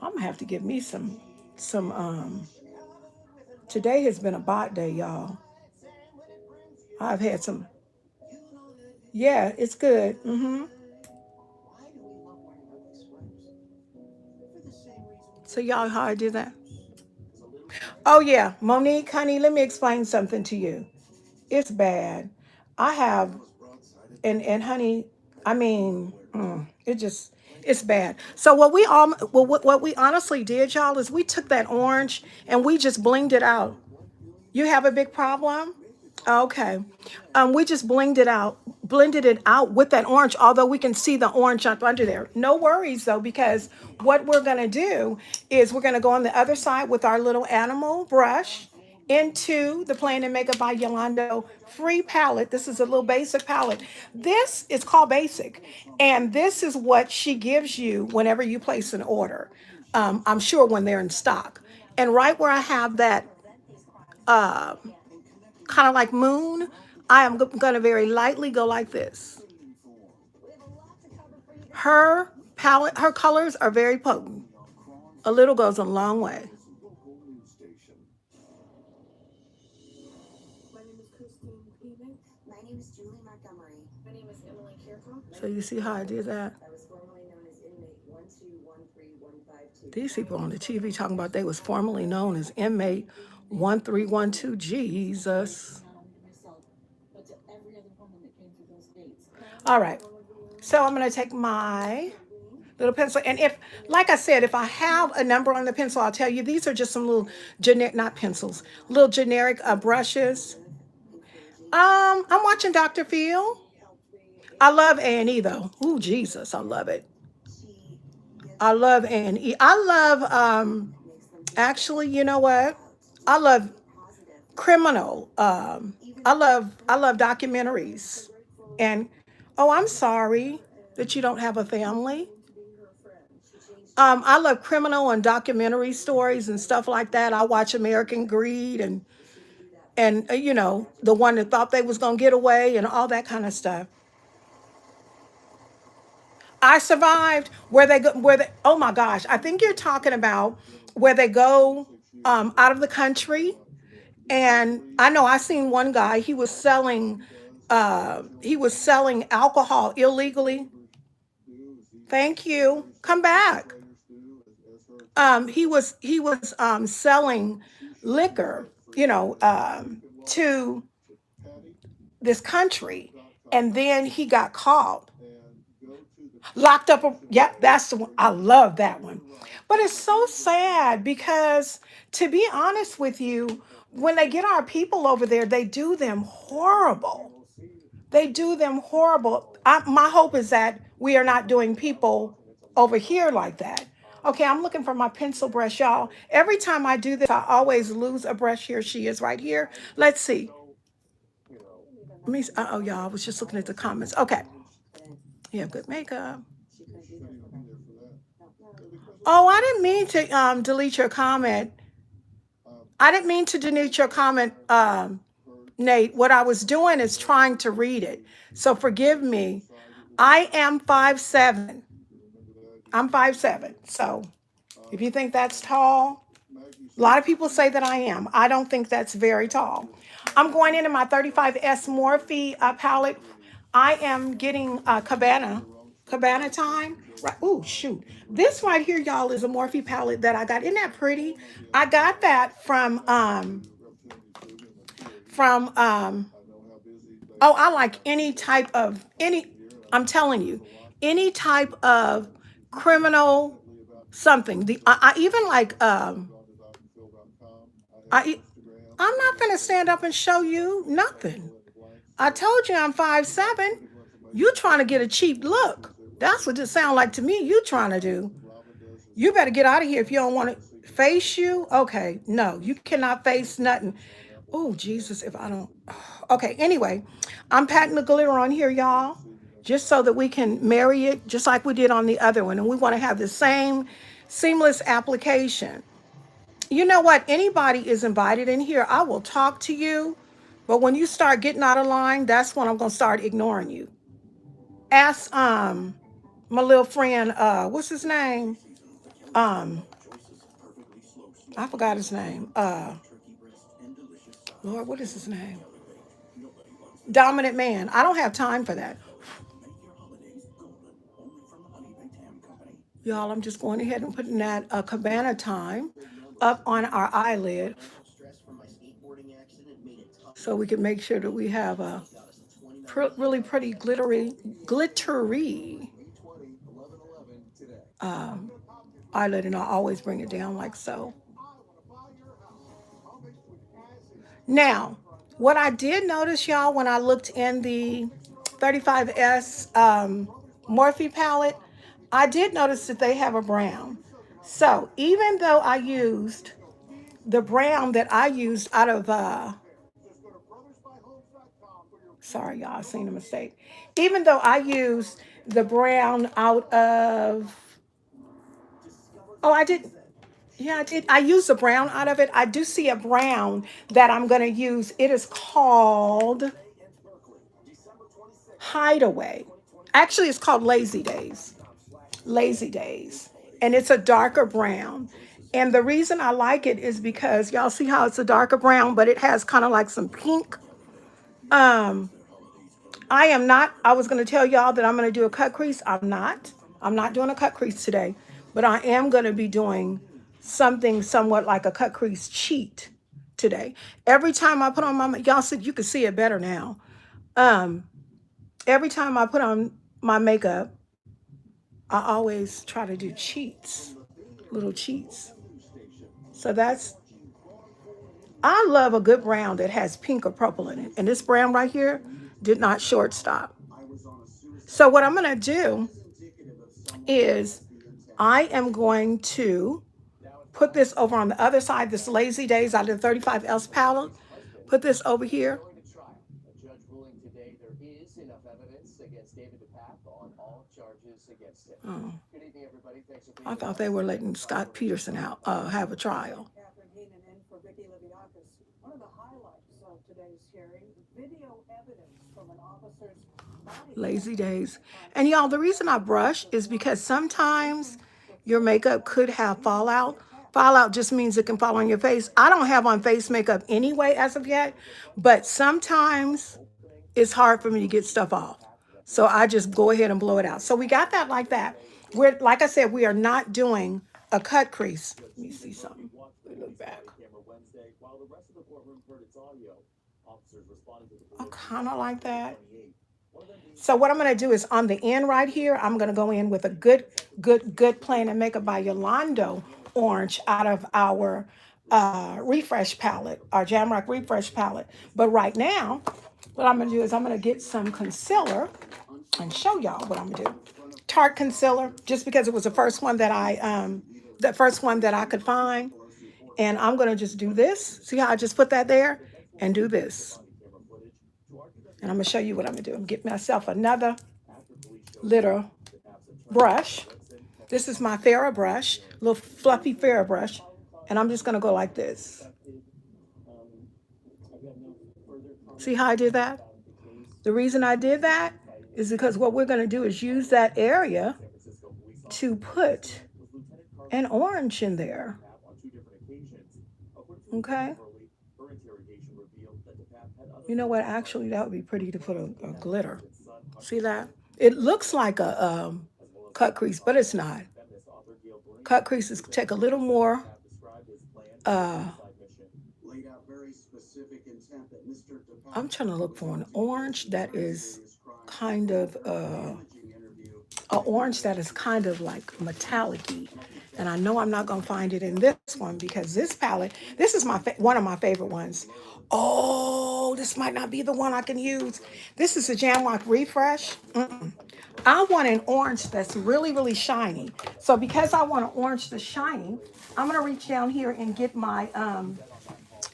I'm gonna have to give me some today has been a bot day, y'all. I've had some. Yeah, it's good. So y'all, how I do that? Oh yeah, Monique, honey, let me explain something to you. It's bad. I have, and honey, I mean, it's bad. So what we honestly did, y'all, is we took that orange and we just blinged it out. You have a big problem? Okay. We just blended it out with that orange, although we can see the orange up under there. No worries though, because what we're gonna do is we're gonna go on the other side with our little animal brush, into the Playing and Makeup by Yolando free palette. This is a little basic palette. This is called Basic, and this is what she gives you whenever you place an order. I'm sure when they're in stock. And right where I have that uh, kind of like moon, I am going to very lightly go like this. Her palette, her colors are very potent. A little goes a long way. So you see how I did that? These people on the TV talking about they was formerly known as inmate 1312. Jesus. All right. So I'm going to take my little pencil. And if, like I said, if I have a number on the pencil, I'll tell you. These are just some little generic, not pencils, little generic brushes. I'm watching Dr. Phil. I love A&E though. Ooh, Jesus, I love it. I love A&E. I love, actually, you know what? I love criminal. I love documentaries. And oh, I'm sorry that you don't have a family. I love criminal and documentary stories and stuff like that. I watch American Greed and you know, the one that thought they was gonna get away and all that kind of stuff. I survived where they go, where they, oh my gosh, I think you're talking about where they go out of the country. And I know I seen one guy, he was selling alcohol illegally. Thank you. Come back. He was selling liquor, you know, to this country, and then he got caught, locked up. Yep, that's the one. I love that one. But it's so sad because, to be honest with you, when they get our people over there, they do them horrible. They do them horrible. My hope is that we are not doing people over here like that. Okay, I'm looking for my pencil brush, y'all. Every time I do this, I always lose a brush. Here she is right here. Let's see. Let me, oh, y'all, I was just looking at the comments. Okay. You have good makeup. Oh, I didn't mean to delete your comment. I didn't mean to delete your comment, Nate. What I was doing is trying to read it. So forgive me. I am 5'7". I'm 5'7". So if you think that's tall, a lot of people say that I am. I don't think that's very tall. I'm going into my 35S Morphe palette. I am getting Cabana time. Right. Ooh, shoot. This right here, y'all, is a Morphe palette that I got. Isn't that pretty? I got that from oh, I like any type of I'm telling you, any type of criminal something. I even like I I'm not gonna stand up and show you nothing. I told you I'm 5'7". You trying to get a cheap look. That's what it sounds like to me. You trying to do. You better get out of here if you don't want to face you. Okay, no, you cannot face nothing. Oh, Jesus, if I don't. Okay, anyway, I'm patting the glitter on here, y'all, just so that we can marry it just like we did on the other one. And we want to have the same seamless application. You know what? Anybody is invited in here. I will talk to you. But when you start getting out of line, that's when I'm going to start ignoring you. Ask my little friend, what's his name? Um, I forgot his name. Lord, what is his name? Dominant Man. I don't have time for that. Y'all, I'm just going ahead and putting that Cabana time up on our eyelid so we can make sure that we have a really pretty glittery um, eyelid, and I always bring it down like so. Now, what I did notice, y'all, when I looked in the 35S Morphe palette, I did notice that they have a brown. So even though I used the brown that I used out of, sorry, y'all, I seen a mistake. Even though I used the brown out of, oh, I did. Yeah, I did. I used the brown out of it. I do see a brown that I'm going to use. It is called Hideaway. Actually, it's called Lazy Days. Lazy Days. And it's a darker brown. And the reason I like it is because y'all see how it's a darker brown, but it has kind of like some pink. Um, I was going to tell y'all that I'm going to do a cut crease. I'm not. I'm not doing a cut crease today, but I am going to be doing something somewhat like a cut crease cheat today. Every time I put on y'all said you can see it better now. Um, every time I put on my makeup, I always try to do cheats, little cheats. So I love a good brown that has pink or purple in it. And this brown right here did not shortstop. So what I'm going to do is I am going to put this over on the other side, this Lazy Days out of the 35 ounce palette. Put this over here. Oh, I thought they were letting Scott Peterson out have a trial. Lazy Days. And y'all, the reason I brush is because sometimes your makeup could have fallout. Fallout just means it can fall on your face. I don't have on face makeup anyway as of yet, but sometimes it's hard for me to get stuff off. So I just go ahead and blow it out. So we got that like that. We're, like I said, we are not doing a cut crease. Let me see something. Let me look back. I kind of like that. So what I'm going to do is on the end right here, I'm going to go in with a good Plan and Makeup by Yolanda orange out of our refresh palette, our Jamrock refresh palette. But right now, what I'm going to do is I'm going to get some concealer and show y'all what I'm going to do. Tarte concealer, just because it was the first one that I could find. And I'm going to just do this. See how I just put that there? And do this. And I'm going to show you what I'm going to do. I'm get myself another little brush. This is my Farrah brush, little fluffy Farrah brush. And I'm just going to go like this. See how I did that? The reason I did that is because what we're going to do is use that area to put an orange in there. Okay? You know what? Actually, that would be pretty to put a glitter. See that? It looks like a cut crease, but it's not. Cut creases take a little more. I'm trying to look for an orange that is kind of a orange that is kind of like metallic-y. And I know I'm not going to find it in this one because this palette, this is one of my favorite ones. Oh, this might not be the one I can use. This is a Jamrock Refresh. I want an orange that's really, really shiny. So because I want an orange that's shiny, I'm going to reach down here and get my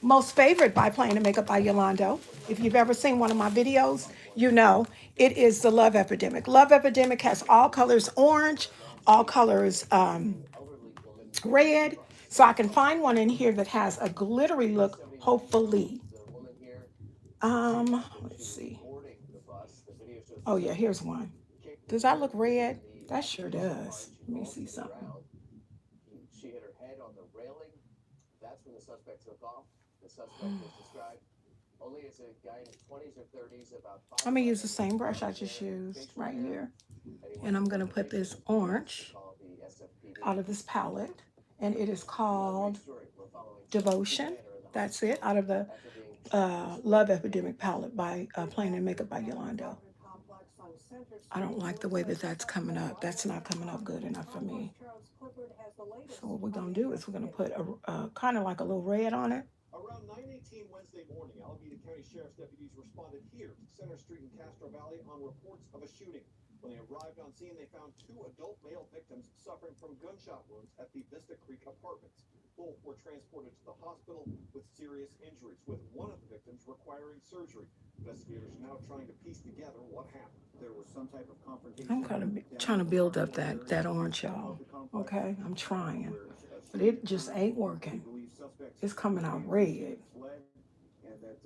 most favorite by Playing the Makeup by Yolanda. If you've ever seen one of my videos, you know it is the Love Epidemic. Love Epidemic has all colors orange, all colors red. So I can find one in here that has a glittery look, hopefully. Let's see. Oh yeah, here's one. Does that look red? That sure does. Let me see something. I'm gonna use the same brush I just used right here. And I'm gonna put this orange out of this palette. And it is called Devotion. That's it, out of the Love Epidemic palette by Playing and Makeup by Yolanda. I don't like the way that that's coming up. That's not coming up good enough for me. So what we're going to do is we're going to put a kind of like a little red on it. Around 9:18 Wednesday morning, Alameda County Sheriff's deputies responded here to Center Street in Castro Valley on reports of a shooting. When they arrived on scene, they found two adult male victims suffering from gunshot wounds at the Vista Creek apartments. Both were transported to the hospital with serious injuries, with one of the victims requiring surgery. Investigators are now trying to piece together what happened. There was some type of I'm confrontation kind of down trying to in the build up parking that area orange, of y'all. the complex, Okay, I'm trying, where a but shooting it just occurred. ain't They working. believe suspects It's coming out ran from the scene red. and fled, and that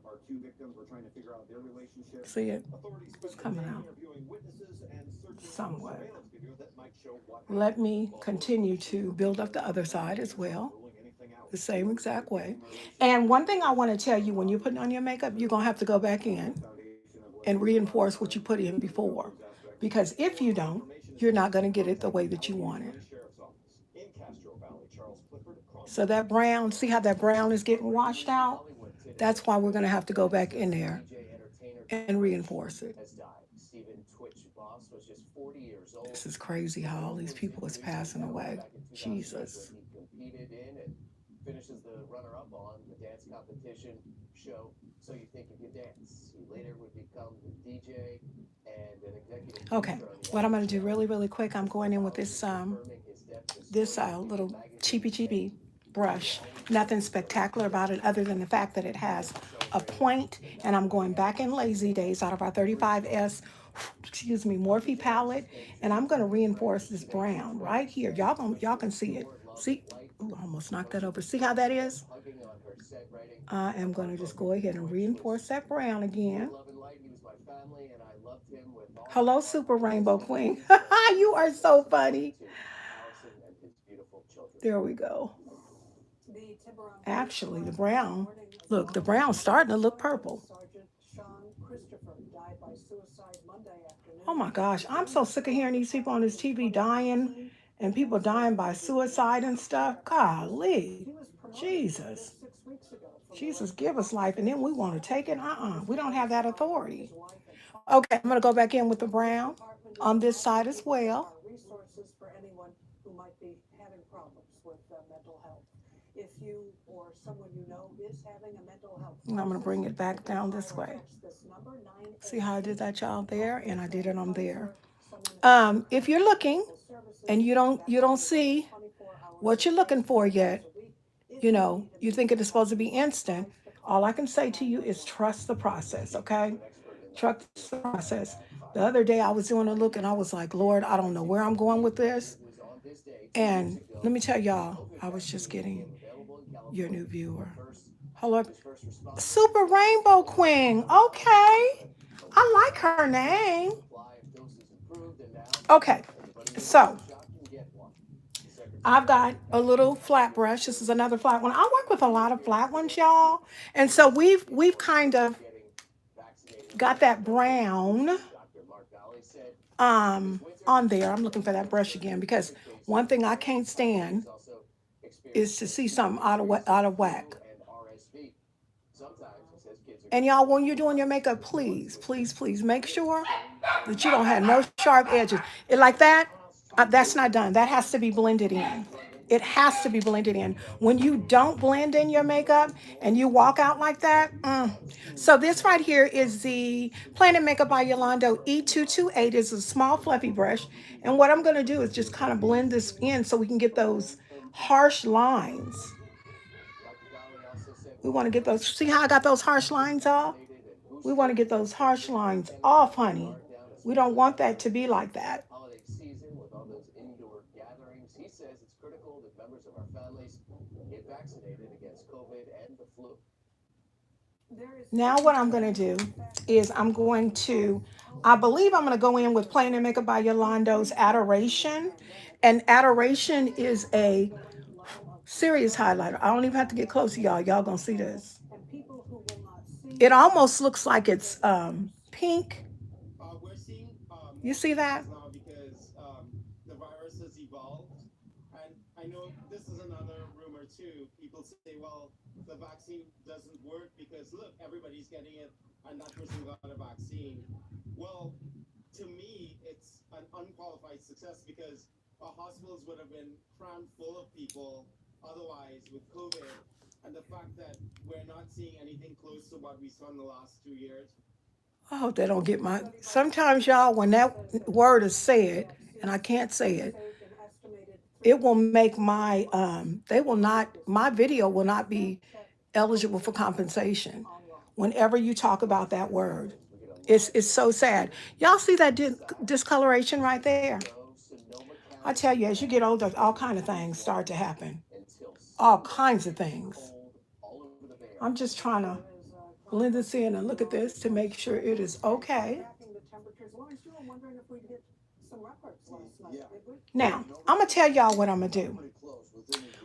our two victims were trying to figure out their relationship. See it? Authorities It's spent the coming day out interviewing witnesses and searching for somewhat. surveillance video that might show what Let happened. me While authorities continue initially to ruled build up no the other contest, side as they're not well, ruling anything out. the same Whether the exact way. victim relations And one thing I want to investigation tell or you, when you're not putting on your makeup, you're could going to have to go back form in the foundation of whether and we survive reinforce what you time put in to recover before. those aspects. Because if For you more don't, information, as you're not always, going to get it the contact way the that you Alameda want it. County Sheriff's Office. In Castro Valley, Charles Clifford, So Chronicle that 9. brown, see how that brown is getting washed out? That's why we're going to have to go back in there and reinforce it. This is crazy how all these people is passing away. Jesus. Okay, what I'm going to do really, really quick, I'm going in with this little cheapy brush. Nothing spectacular about it other than the fact that it has a point, and I'm going back in Lazy Days out of our 35S, excuse me, Morphe palette, and I'm going to reinforce this brown right here. Y'all can see it. See, ooh, I almost knocked that over. See how that is? I am going to just go ahead and reinforce that brown again. Hello, Super Rainbow Queen. You are so funny. There we go. Actually, the brown, look, the brown's starting to look purple. Oh my gosh, I'm so sick of hearing these people on this TV dying and people dying by suicide and stuff. Golly, Jesus. Jesus, give us life, and then we want to take it. We don't have that authority. Okay, I'm going to go back in with the brown on this side as well. And I'm going to bring it back down this way. See how I did that, y'all, there, and I did it on there. If you're looking and you don't see what you're looking for yet, you think it is supposed to be instant. All I can say to you is trust the process, okay? Trust the process. The other day I was doing a look and I was like, Lord, I don't know where I'm going with this. And let me tell y'all, I was just getting your new viewer. Hello, Super Rainbow Queen. Okay. I like her name. Okay. So I've got a little flat brush. This is another flat one. I work with a lot of flat ones, y'all. And so we've kind of got that brown on there. I'm looking for that brush again because one thing I can't stand is to see something out of whack. And y'all, when you're doing your makeup, please, please, please make sure that you don't have no sharp edges. Like that, that's not done. That has to be blended in. It has to be blended in. When you don't blend in your makeup and you walk out like that, So this right here is the Planet Makeup by Yolando E228. It's a small fluffy brush. And what I'm going to do is just kind of blend this in so we can get those harsh lines. We want to get those, see how I got those harsh lines off? We want to get those harsh lines off, honey. We don't want that to be like that. Now what I'm going to do is I believe I'm going to go in with Plain Makeup by Yolando's Adoration. And Adoration is a serious highlighter. I don't even have to get close to y'all. Y'all going to see this. It almost looks like it's pink. We're seeing You more see cases that? now because the virus has evolved. And I know this is another rumor too. People say, well, the vaccine doesn't work because look, everybody's getting it and that person got a vaccine. Well, to me, it's an unqualified success because our hospitals would have been crammed full of people otherwise with COVID. And the fact that we're not seeing anything close to what we saw in the last 2 years. I hope they don't get my. Sometimes, y'all, when that word is said, and I can't say it, it will make my, they will not, my video will not be eligible for compensation whenever you talk about that word. It's so sad. Y'all see that discoloration right there? I tell you, as you get older, all kind of things start to happen. All kinds of things. I'm just trying to blend this in and look at this to make sure it is okay. Now, I'm going to tell y'all what I'm going to do.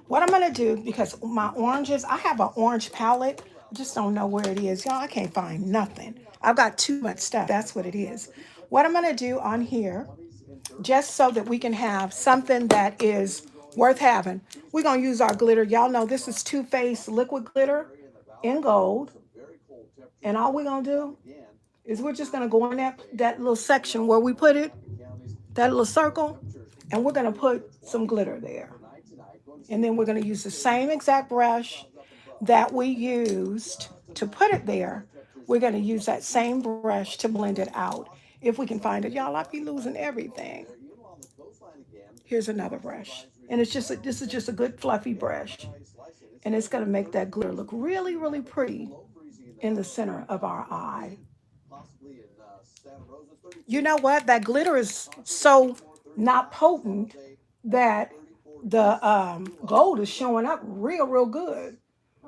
What I'm going to do, because my oranges, I have an orange palette. I just don't know where it is. Y'all, I can't find nothing. I've got too much stuff. That's what it is. What I'm going to do on here, just so that we can have something that is worth having, we're going to use our glitter. Y'all know this is Too Faced liquid glitter in gold. And all we're going to do is we're just going to go in that little section where we put it, that little circle, and we're going to put some glitter there. And then we're going to use the same exact brush that we used to put it there. We're going to use that same brush to blend it out. If we can find it, y'all, I'd be losing everything. Here's another brush. And this is just a good fluffy brush. And it's going to make that glitter look really, really pretty in the center of our eye. You know what? That glitter is so not potent that the gold is showing up real, real good.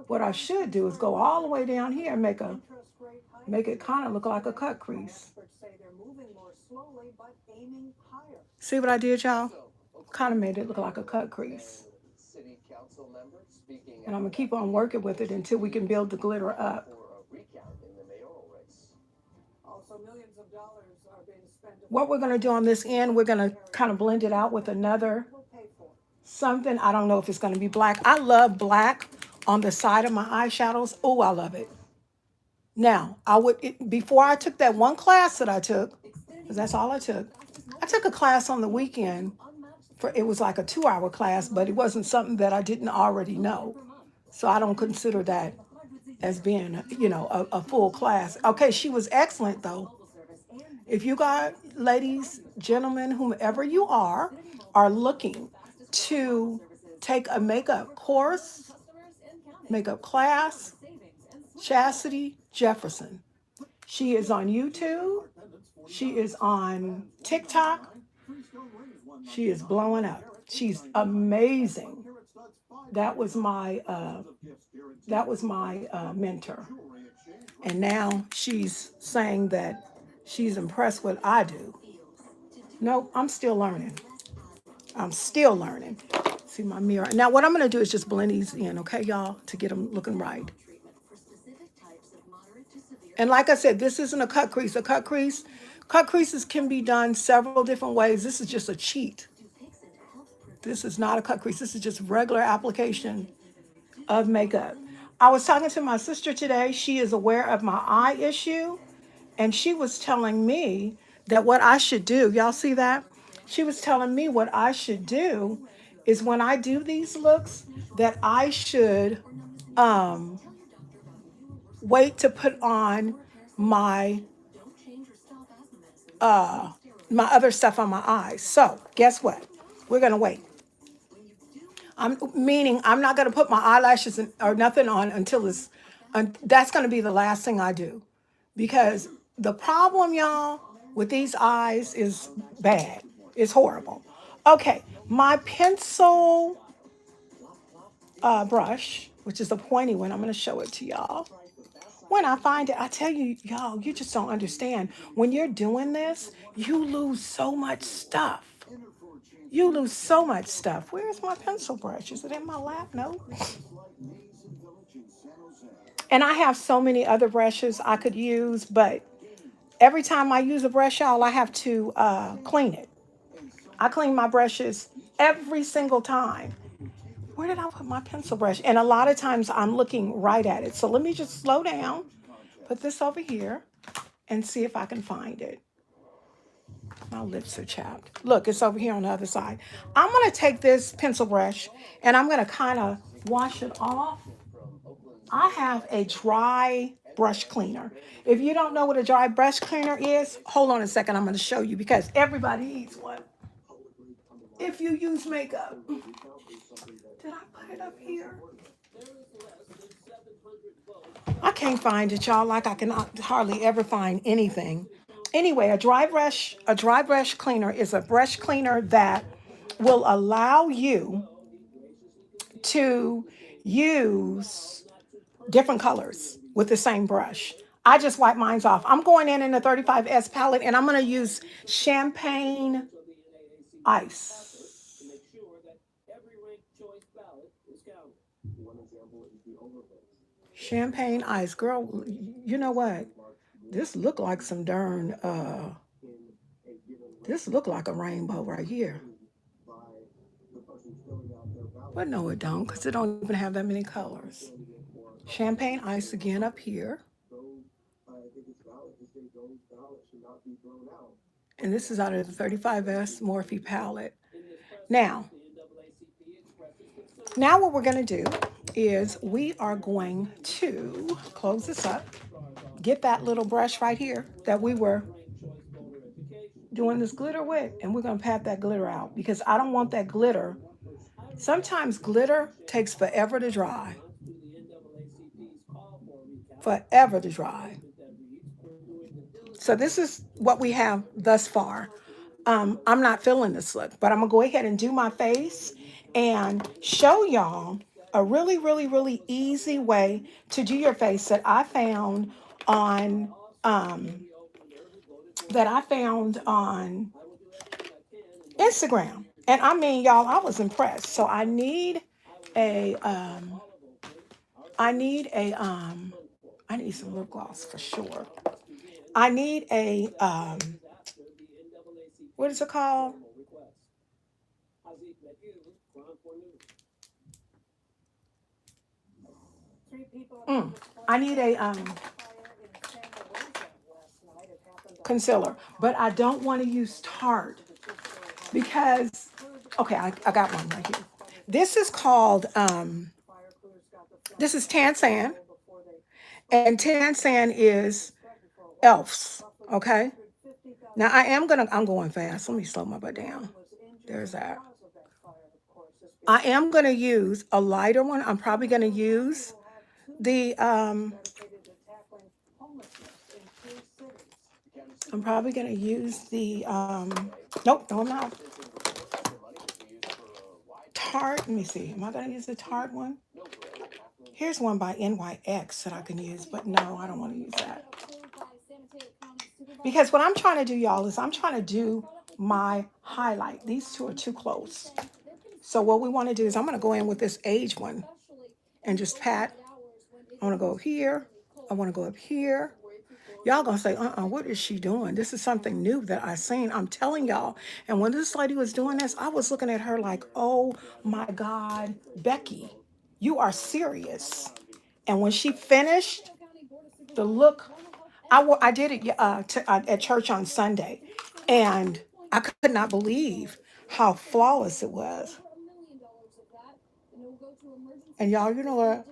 What I should do is go all the way down here and make it kind of look like a cut crease. See what I did, y'all? Kind of made it look like a cut crease. And I'm gonna keep on working with it until we can build the glitter up. What we're gonna do on this end, we're gonna kind of blend it out with another something. I don't know if it's gonna be black. I love black on the side of my eyeshadows. Oh, I love it. Now, before I took that one class that I took, because that's all I took. I took a class on the weekend. It was like a 2-hour class, but it wasn't something that I didn't already know. So I don't consider that as being, a full class. Okay, she was excellent though. If you got, ladies, gentlemen, whomever you are looking to take a makeup course, makeup class, Chastity Jefferson. She is on YouTube. She is on TikTok. She is blowing up. She's amazing. That was my mentor, and now she's saying that she's impressed with what I do. Nope, I'm still learning. I'm still learning. See my mirror. Now what I'm going to do is just blend these in, okay, y'all, to get them looking right. And like I said, this isn't a cut crease. Cut creases can be done several different ways. This is just a cheat. This is not a cut crease. This is just regular application of makeup. I was talking to my sister today. She is aware of my eye issue. And she was telling me that what I should do, y'all see that? She was telling me what I should do is when I do these looks, that I should um, wait to put on my my other stuff on my eyes. So guess what? We're gonna wait. I'm not gonna put my eyelashes or nothing on until that's gonna be the last thing I do, because the problem, y'all, with these eyes is bad. It's horrible. Okay, my pencil brush, which is a pointy one, I'm gonna show it to y'all. When I find it, I tell you, y'all, you just don't understand. When you're doing this, you lose so much stuff. You lose so much stuff. Where's my pencil brush? Is it in my lap? No. And I have so many other brushes I could use, but every time I use a brush, y'all, I have to clean it. I clean my brushes every single time. Where did I put my pencil brush? And a lot of times I'm looking right at it. So let me just slow down, put this over here, and see if I can find it. My lips are chapped. Look, it's over here on the other side. I'm going to take this pencil brush and I'm going to kind of wash it off. I have a dry brush cleaner. If you don't know what a dry brush cleaner is, hold on a second. I'm going to show you because everybody needs one. If you use makeup, did I put it up here? I can't find it, y'all. Like I can hardly ever find anything. Anyway, a dry brush cleaner is a brush cleaner that will allow you to use different colors with the same brush. I just wipe mine off. I'm going in the 35S palette and I'm going to use Champagne Ice. Champagne Ice. Girl, you know what? This look like some darn, this look like a rainbow right here. But no, it don't, because it don't even have that many colors. Champagne Ice again up here. And this is out of the 35S Morphe palette. Now what we're going to do is we are going to close this up, get that little brush right here that we were doing this glitter with, and we're going to pat that glitter out because I don't want that glitter. Sometimes glitter takes forever to dry. Forever to dry. So this is what we have thus far. I'm not feeling this look, but I'm going to go ahead and do my face and show y'all a really, really, really easy way to do your face that I found on Instagram. And I mean, y'all, I was impressed. So I need a I need some lip gloss for sure. I need a what is it called? I need a concealer, but I don't want to use Tarte because okay, I got one right here. This is called this is Tansan, and Tansan is Elf's. Okay. Now I'm going fast. Let me slow my butt down. There's that. I am gonna use a lighter one. I'm probably gonna use the I'm probably gonna use the nope, no I'm not. Tarte, let me see. Am I gonna use the Tarte one? Here's one by NYX that I can use, but no, I don't want to use that. Because what I'm trying to do, y'all, is I'm trying to do my highlight. These two are too close. So what we want to do is I'm going to go in with this age one and just pat. I want to go here. I want to go up here. Y'all gonna say, what is she doing? This is something new that I seen. I'm telling y'all. And when this lady was doing this, I was looking at her like, oh my God, Becky, you are serious. And when she finished, the look, I did it at church on Sunday, and I could not believe how flawless it was. And y'all, you know what?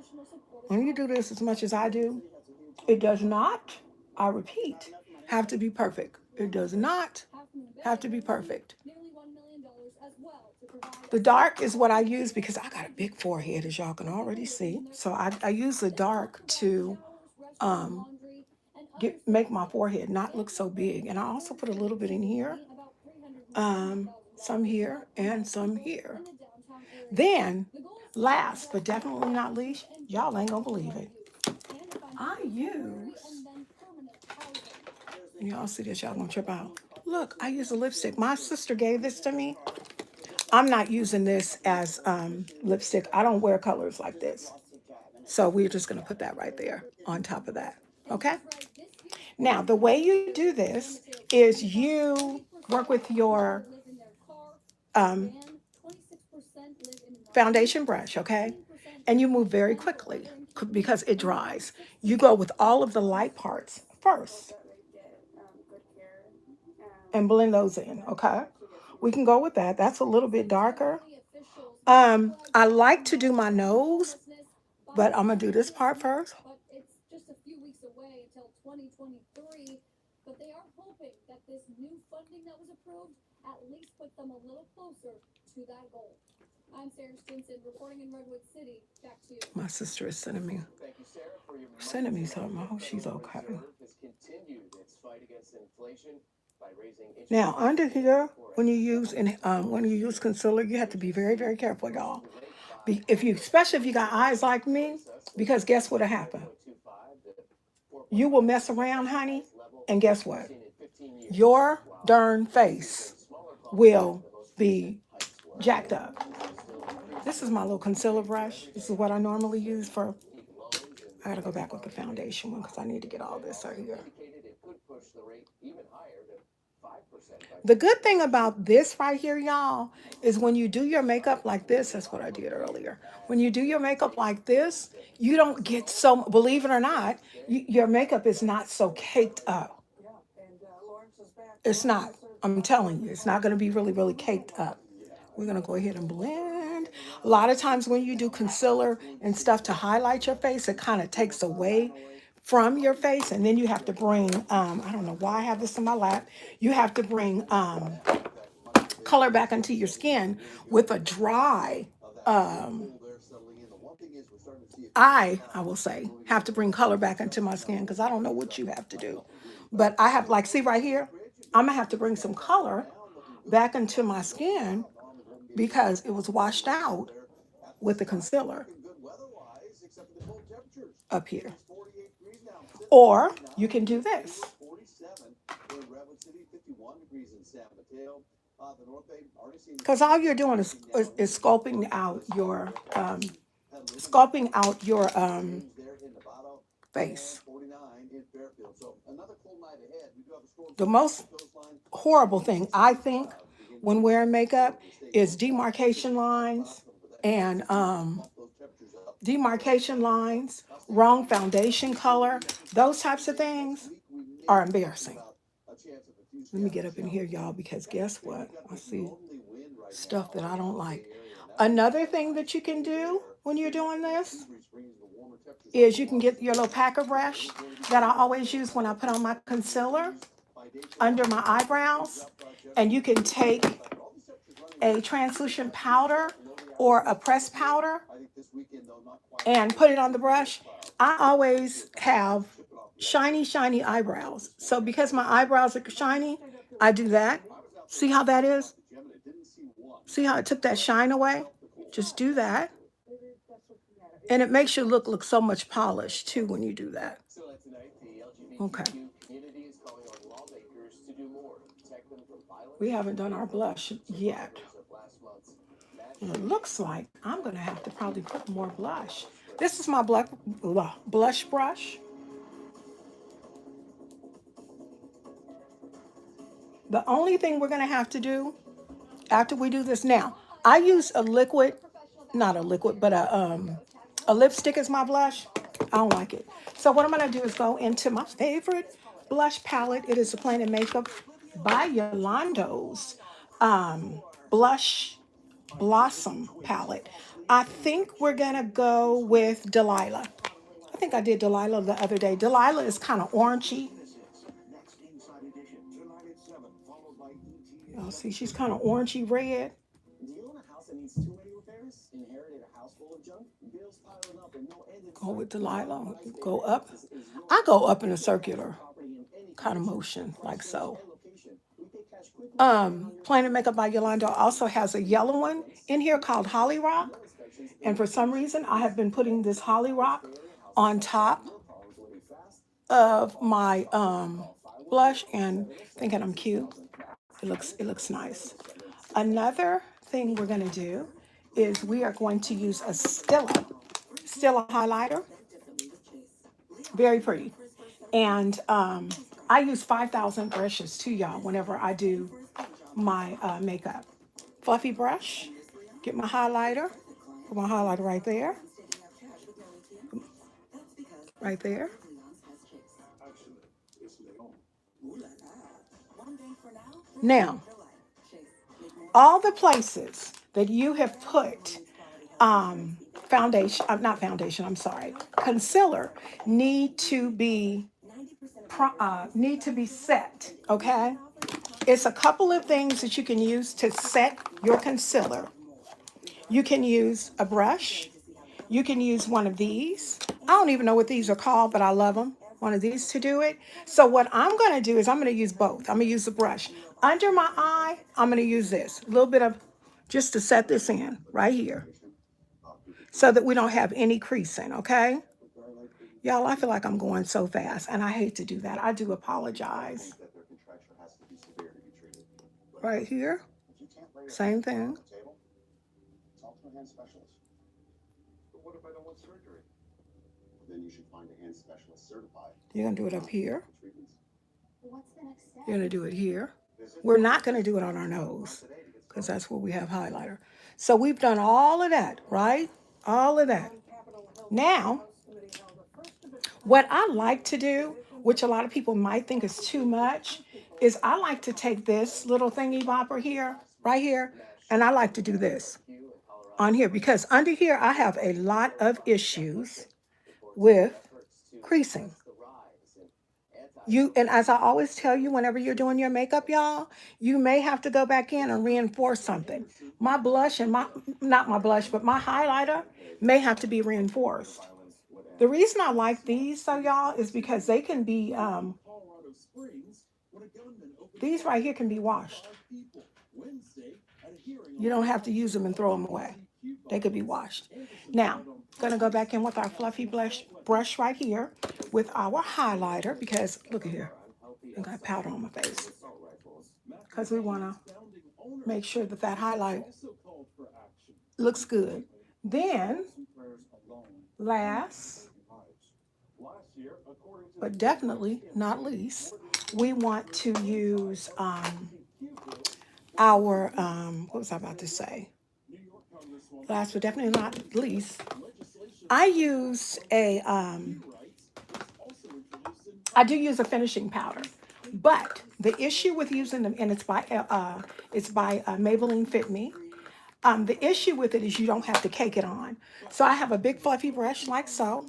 When you do this as much as I do, it does not, I repeat, have to be perfect. It does not have to be perfect. The dark is what I use because I got a big forehead, as y'all can already see. So I use the dark to make my forehead not look so big. And I also put a little bit in here, some here, and some here. Then, last but definitely not least, y'all ain't gonna believe it. I use, and y'all see this, y'all gonna trip out. Look, I use a lipstick. My sister gave this to me. I'm not using this as lipstick. I don't wear colors like this. So we're just gonna put that right there on top of that, okay? Now, the way you do this is you work with your foundation brush, okay? And you move very quickly because it dries. You go with all of the light parts first and blend those in, okay? We can go with that. That's a little bit darker. I like to do my nose, but I'm gonna do this part first. My sister is Thank you, Sarah, for your sending reminder me tonight. something. I The hope she's Federal okay. Reserve has continued its fight against inflation by raising interest Now rates under today here, for a when you use seventh when you consecutive use year. concealer, you have to be very, Inflation very careful, rose y'all. the rate by If you, almost especially if you got 4%. eyes like That me, brings us because guess from what'll happen? 4.25 to You will 4.5%. mess That's around, the honey, highest level and guess we've what? seen in 15 years, Your while darn prices face and smaller bumps like will the most recent be hikes were. jacked up. Inflation still This increasing is at my a little booming concealer rate, so brush. This is everyday what I normally expenses use that for. keep loans and I gotta go business back with the borrowing rates foundation one because I high. need to get The all Fed this right also here. indicated it could push the rate even higher to 5% by The good thing 2026. about this right here, y'all, is when you do your makeup like this, that's what I did earlier. When you do your makeup like this, you don't get so, believe it or not, your makeup is not so caked up. It's not. I'm telling you, it's not going to be really, really caked up. We're going to go ahead and blend. A lot of times when you do concealer and stuff to highlight your face, it kind of takes away from your face. And then you have to bring, I don't know why I have this in my lap. You have to bring color back into your skin with a dry I will say, have to bring color back into my skin because I don't know what you have to do. But I have, like, see right here, I'm gonna have to bring some color back into my skin because it was washed out with the concealer up here. Or you can do this. Because all you're doing is sculpting out your face. The most horrible thing I think when wearing makeup is and demarcation lines, wrong foundation color, those types of things are embarrassing. Let me get up in here, y'all, because guess what? I see stuff that I don't like. Another thing that you can do when you're doing this is you can get your little packer brush that I always use when I put on my concealer under my eyebrows, and you can take a translucent powder or a pressed powder and put it on the brush. I always have shiny, shiny eyebrows. So because my eyebrows are shiny, I do that. See how that is? See how it took that shine away? Just do that. And it makes your look so much polished too when you do that. Okay. We haven't done our blush yet. And it looks like I'm going to have to probably put more blush. This is my blush brush. The only thing we're going to have to do after we do this now, I use a liquid, not a liquid, but a lipstick as my blush. I don't like it. So what I'm going to do is go into my favorite blush palette. It is the Planet Makeup by Yolanda's blush Blossom palette. I think we're going to go with Delilah. I think I did Delilah the other day. Delilah is kind of orangey. Y'all see, she's kind of orangey red. Do you own a house that needs too many repairs? Inherited a house full of junk? Bills piling up and no end in Go with sight? Delilah. Modernized Go Data up. Access is your I go solution. up in a We can manage your circular property in any kind of condition. motion, like Price, so. terms, and location. We pay cash quickly depending on your Planet credit. Makeup by Yolanda also has a yellow one in here called Holly Rock. And for some reason, I have been putting this Holly Rock on top of my blush and thinking I'm cute. It looks nice. Another thing we're going to do is we are going to use a Stila highlighter. Very pretty. And I use 5,000 brushes too, y'all, whenever I do my makeup. Fluffy brush, get my highlighter, put my highlighter right there, right there. Now, all the places that you have put foundation, not foundation, I'm sorry, concealer need to be set, okay? It's a couple of things that you can use to set your concealer. You can use a brush. You can use one of these. I don't even know what these are called, but I love them. One of these to do it. So what I'm going to do is I'm going to use both. I'm going to use the brush. Under my eye, I'm going to use this. A little bit of, just to set this in right here so that we don't have any creasing, okay? Y'all, I feel like I'm going so fast, and I hate to do that. I do apologize. Right here, same thing. You're going to do it up here. You're going to do it here. We're not going to do it on our nose because that's where we have highlighter. So we've done all of that, right? All of that. Now, what I like to do, which a lot of people might think is too much, is I like to take this little thingy bopper here, right here, and I like to do this on here because under here I have a lot of issues with creasing. And as I always tell you, whenever you're doing your makeup, y'all, you may have to go back in and reinforce something. My blush and not my blush, but my highlighter may have to be reinforced. The reason I like these, so y'all, is because they can be, these right here can be washed. You don't have to use them and throw them away. They could be washed. Now, gonna go back in with our fluffy brush right here with our highlighter because look at here, I got powder on my face because we want to make sure that that highlight looks good. Then, last but definitely not least, we want to use our what was I about to say? Last but definitely not least, I use I do use a finishing powder, but the issue with using them, and it's by Maybelline Fit Me. The issue with it is you don't have to cake it on. So I have a big fluffy brush like so.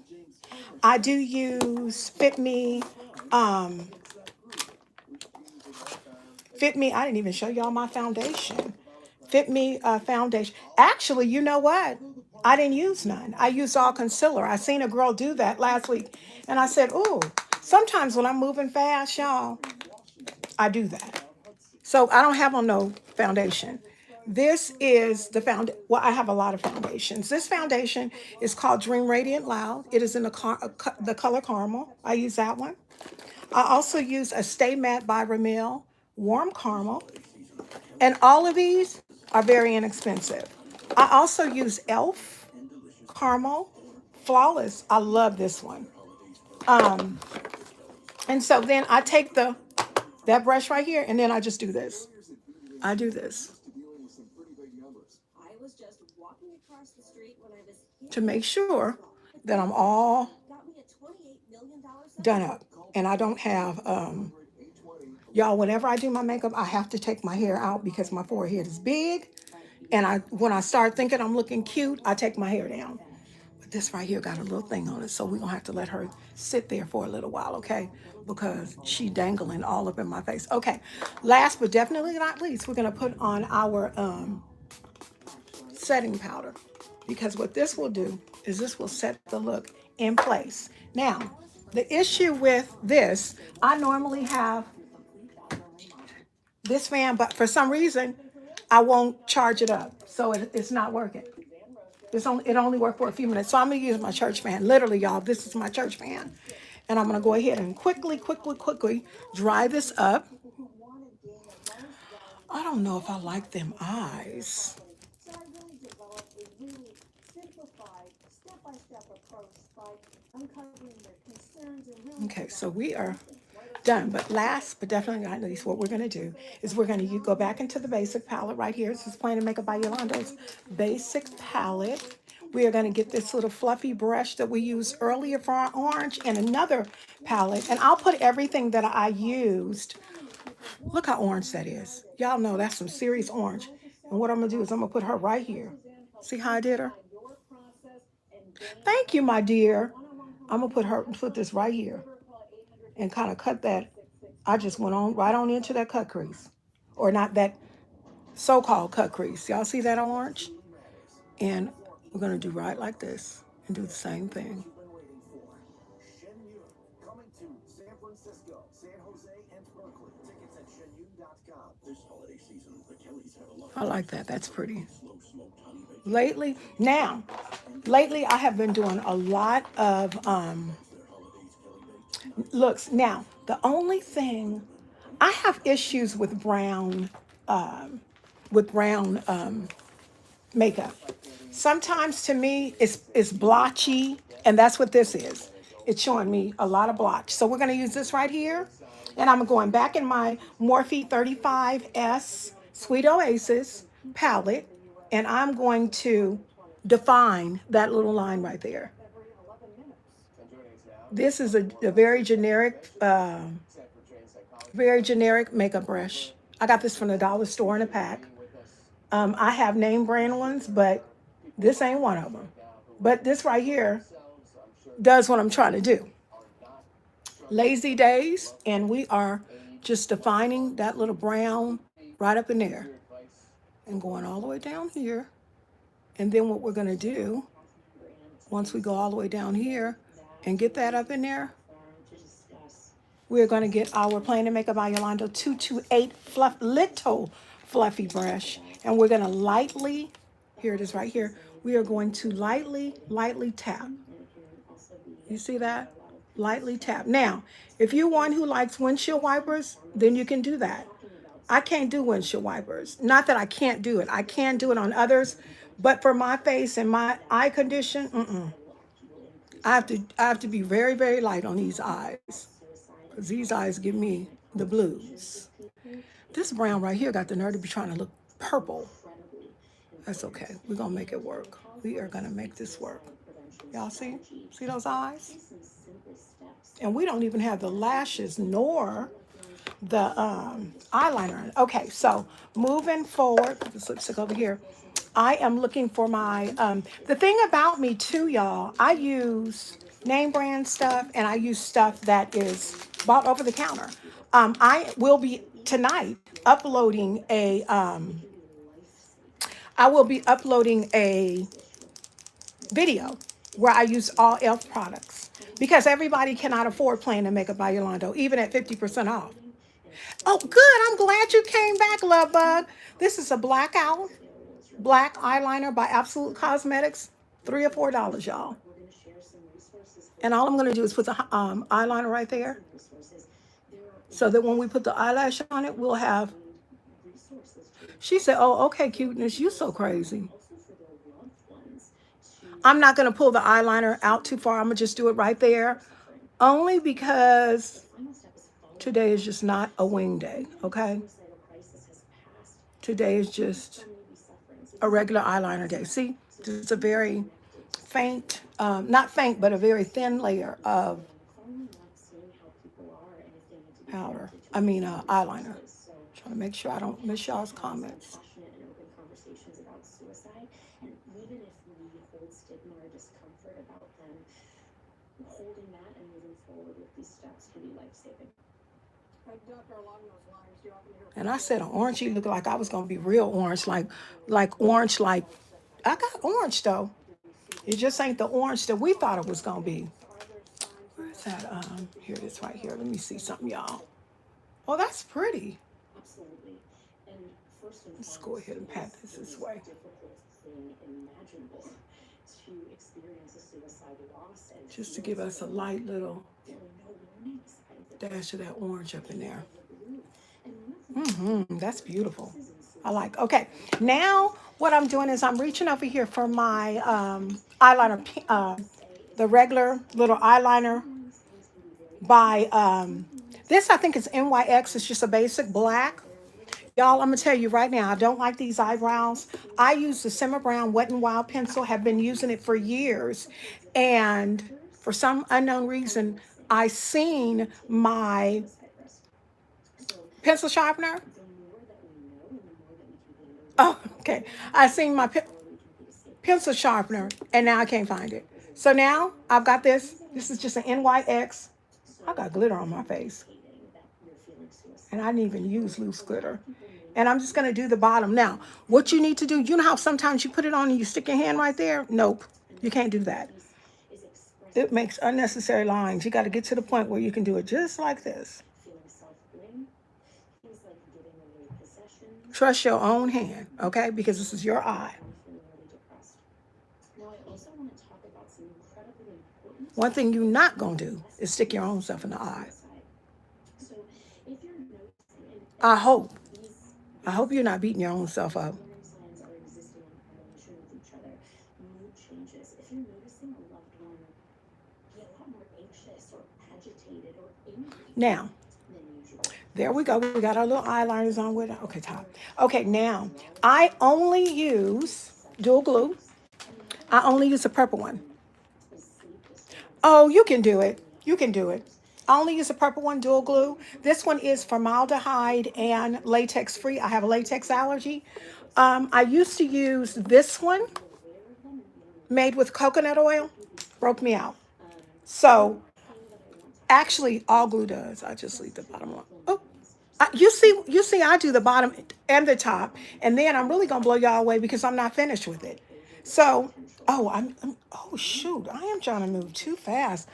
I do use Fit Me. Fit Me. I didn't even show y'all my foundation. Fit Me foundation. Actually, you know what? I didn't use none. I used all concealer. I seen a girl do that last week, and I said, "Ooh, sometimes when I'm moving fast, y'all, I do that." So I don't have on no foundation. This is the well, I have a lot of foundations. This foundation is called Dream Radiant Loud. It is in the color caramel. I use that one. I also use a Stay Matte by Rimmel Warm Caramel. And all of these are very inexpensive. I also use e.l.f. Caramel Flawless. I love this one. Um, and so then I take that brush right here, and then I just do this. I do this to make sure that I'm all done up. And I don't have, y'all, whenever I do my makeup, I have to take my hair out because my forehead is big. And when I start thinking I'm looking cute, I take my hair down. But this right here got a little thing on it, so we're going to have to let her sit there for a little while, okay? Because she dangling all up in my face. Okay, last but definitely not least, we're going to put on our setting powder. Because what this will do is this will set the look in place. Now, the issue with this, I normally have this fan, but for some reason, I won't charge it up. So it's not working. It only worked for a few minutes. So I'm going to use my church fan. Literally, y'all, this is my church fan. And I'm going to go ahead and quickly dry this up. I don't know if I like them eyes. Okay, so we are done. But last but definitely not least, what we're going to do is we're going to go back into the basic palette right here. This is Plain and Makeup by Yolanda's basic palette. We are going to get this little fluffy brush that we used earlier for our orange and another palette. And I'll put everything that I used. Look how orange that is. Y'all know that's some serious orange. And what I'm going to do is I'm going to put her right here. See how I did her? Thank you, my dear. I'm going to put this right here and kind of cut that. I just went on right on into that cut crease. or not that so-called cut crease. Y'all see that orange? And we're going to do right like this and do the same thing. I like that. That's pretty. Lately I have been doing a lot of looks. Now, the only thing I have issues um, with brown makeup. Sometimes to me it's blotchy, and that's what this is. It's showing me a lot of blotch. So we're going to use this right here, and I'm going back in my Morphe 35S Sweet Oasis palette, and I'm going to define that little line right there. This is a very generic makeup brush. I got this from the dollar store in a pack. I have name brand ones, but this ain't one of them. But this right here does what I'm trying to do. Lazy days, and we are just defining that little brown right up in there and going all the way down here. And then what we're going to do, once we go all the way down here and get that up in there, we're going to get our Plain and Makeup by Yolanda 228 little fluffy brush, and we're going to lightly, here it is right here, we are going to lightly tap. You see that? Lightly tap. Now, if you're one who likes windshield wipers, then you can do that. I can't do windshield wipers. Not that I can't do it. I can do it on others, but for my face and my eye condition, I have to be very, very light on these eyes, because these eyes give me the blues. This brown right here got the nerve to be trying to look purple. That's okay. We're going to make it work. We are going to make this work. Y'all see? See those eyes? And we don't even have the lashes nor the eyeliner. Okay, so moving forward, put this lipstick over here. I am looking for my, the thing about me too, y'all, I use name brand stuff and I use stuff that is bought over the counter. I will be tonight uploading I will be uploading a video where I use all e.l.f. products because everybody cannot afford Plain and Makeup by Yolanda, even at 50% off. Oh, good. I'm glad you came back, love bug. This is a black eyeliner by Absolute Cosmetics, $3 or $4, y'all. And all I'm going to do is put the eyeliner right there, so that when we put the eyelash on it, we'll have. She said, "Oh, okay, cuteness. You so crazy." I'm not going to pull the eyeliner out too far. I'm going to just do it right there, only because today is just not a wing day, okay? Today is just a regular eyeliner day. See, it's a very faint, not faint, but a very thin layer of eyeliner. Trying to make sure I don't miss y'all's comments. And I said an orangey looked like I was gonna be real orange, like orange, like I got orange though. It just ain't the orange that we thought it was gonna be. Where's that? Here it is right here. Let me see something, y'all. Oh, that's pretty. Let's go ahead and pat this way. Just to give us a light little dash of that orange up in there. That's beautiful. I like. Okay, now what I'm doing is I'm reaching over here for my eyeliner, the regular little eyeliner by this. I think it's NYX. It's just a basic black. Y'all, I'm gonna tell you right now, I don't like these eyebrows. I use the Simmer Brown Wet n Wild pencil. Have been using it for years, and for some unknown reason, I seen my pencil sharpener. Oh, okay. I seen my pencil sharpener, and now I can't find it. So now I've got this. This is just an NYX. I got glitter on my face, and I didn't even use loose glitter. And I'm just going to do the bottom. Now, what you need to do, you know how sometimes you put it on and you stick your hand right there? Nope, you can't do that. It makes unnecessary lines. You got to get to the point where you can do it just like this. Trust your own hand, okay? Because this is your eye. One thing you're not going to do is stick your own self in the eye. I hope. I hope you're not beating your own self up. Now, there we go. We got our little eyeliners on with it. Okay, top. Okay, now, I only use dual glue. I only use a purple one. Oh, you can do it. You can do it. I only use a purple one, dual glue. This one is formaldehyde and latex free. I have a latex allergy. I used to use this one made with coconut oil. Broke me out. So actually, all glue does. I just leave the bottom one. Oh, you see, I do the bottom and the top, and then I'm really gonna blow y'all away because I'm not finished with it. So, oh, oh shoot, I am trying to move too fast.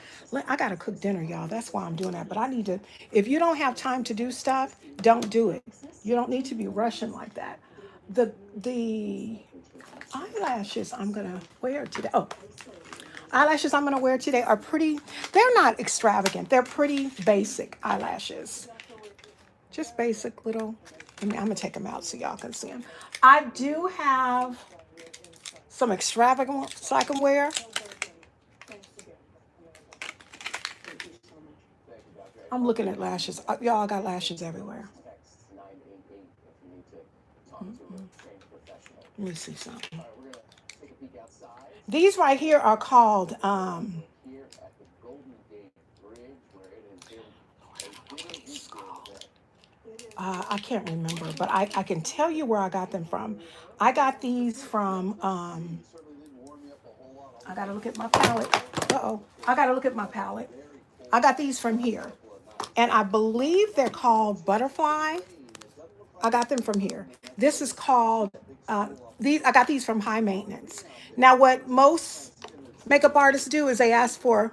I gotta cook dinner, y'all. That's why I'm doing that. But I need to. If you don't have time to do stuff, don't do it. You don't need to be rushing like that. The eyelashes I'm gonna wear today. Oh, eyelashes I'm going to wear today are pretty, they're not extravagant. They're pretty basic eyelashes. Just basic little, I'm going to take them out so y'all can see them. I do have some extravagant ones I can wear. I'm looking at lashes. Y'all got lashes everywhere. Let me see something. These right here are called, I can't remember, but I can tell you where I got them from. I got these from, I got to look at my palette. Uh-oh. I got to look at my palette. I got these from here. And I believe they're called Butterfly. I got them from here. This is called, I got these from High Maintenance. Now, what most makeup artists do is they ask for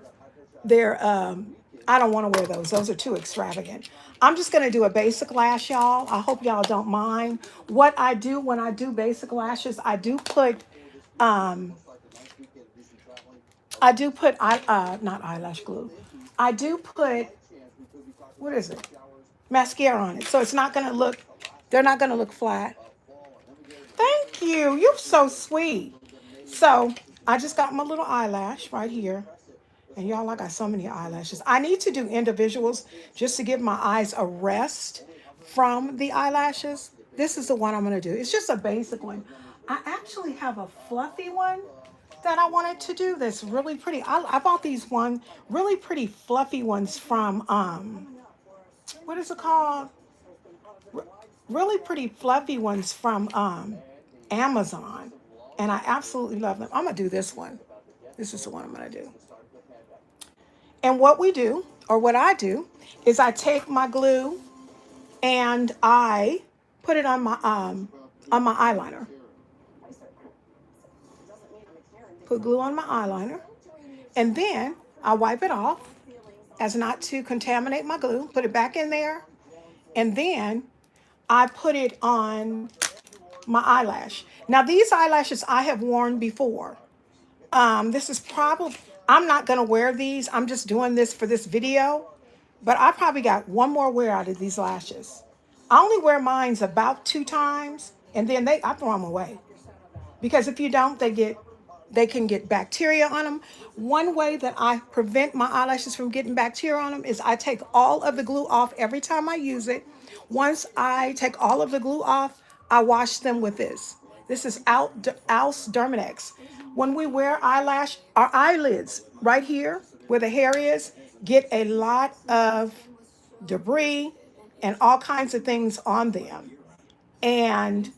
their, I don't want to wear those. Those are too extravagant. I'm just going to do a basic lash, y'all. I hope y'all don't mind. What I do when I do basic lashes, I do put, not eyelash glue. I do put, what is it? Mascara on it. So it's not going to look, they're not going to look flat. Thank you. You're so sweet. So I just got my little eyelash right here. And y'all, I got so many eyelashes. I need to do individuals just to give my eyes a rest from the eyelashes. This is the one I'm going to do. It's just a basic one. I actually have a fluffy one that I wanted to do that's really pretty. I bought these one really pretty fluffy ones from, what is it called? Really pretty fluffy ones from Amazon. And I absolutely love them. I'm going to do this one. This is the one I'm going to do. And what we do, or what I do, is I take my glue and I put it on my eyeliner. Put glue on my eyeliner, and then I wipe it off as not to contaminate my glue. Put it back in there, and then I put it on my eyelash. Now these eyelashes I have worn before. This is probably, I'm not going to wear these. I'm just doing this for this video. But I probably got one more wear out of these lashes. I only wear mines about 2 times, and then I throw them away. Because if you don't, they can get bacteria on them. One way that I prevent my eyelashes from getting bacteria on them is I take all of the glue off every time I use it. Once I take all of the glue off, I wash them with this. This is Al's Dermadex. When we wear eyelash, our eyelids right here where the hair is get a lot of debris and all kinds of things on them. And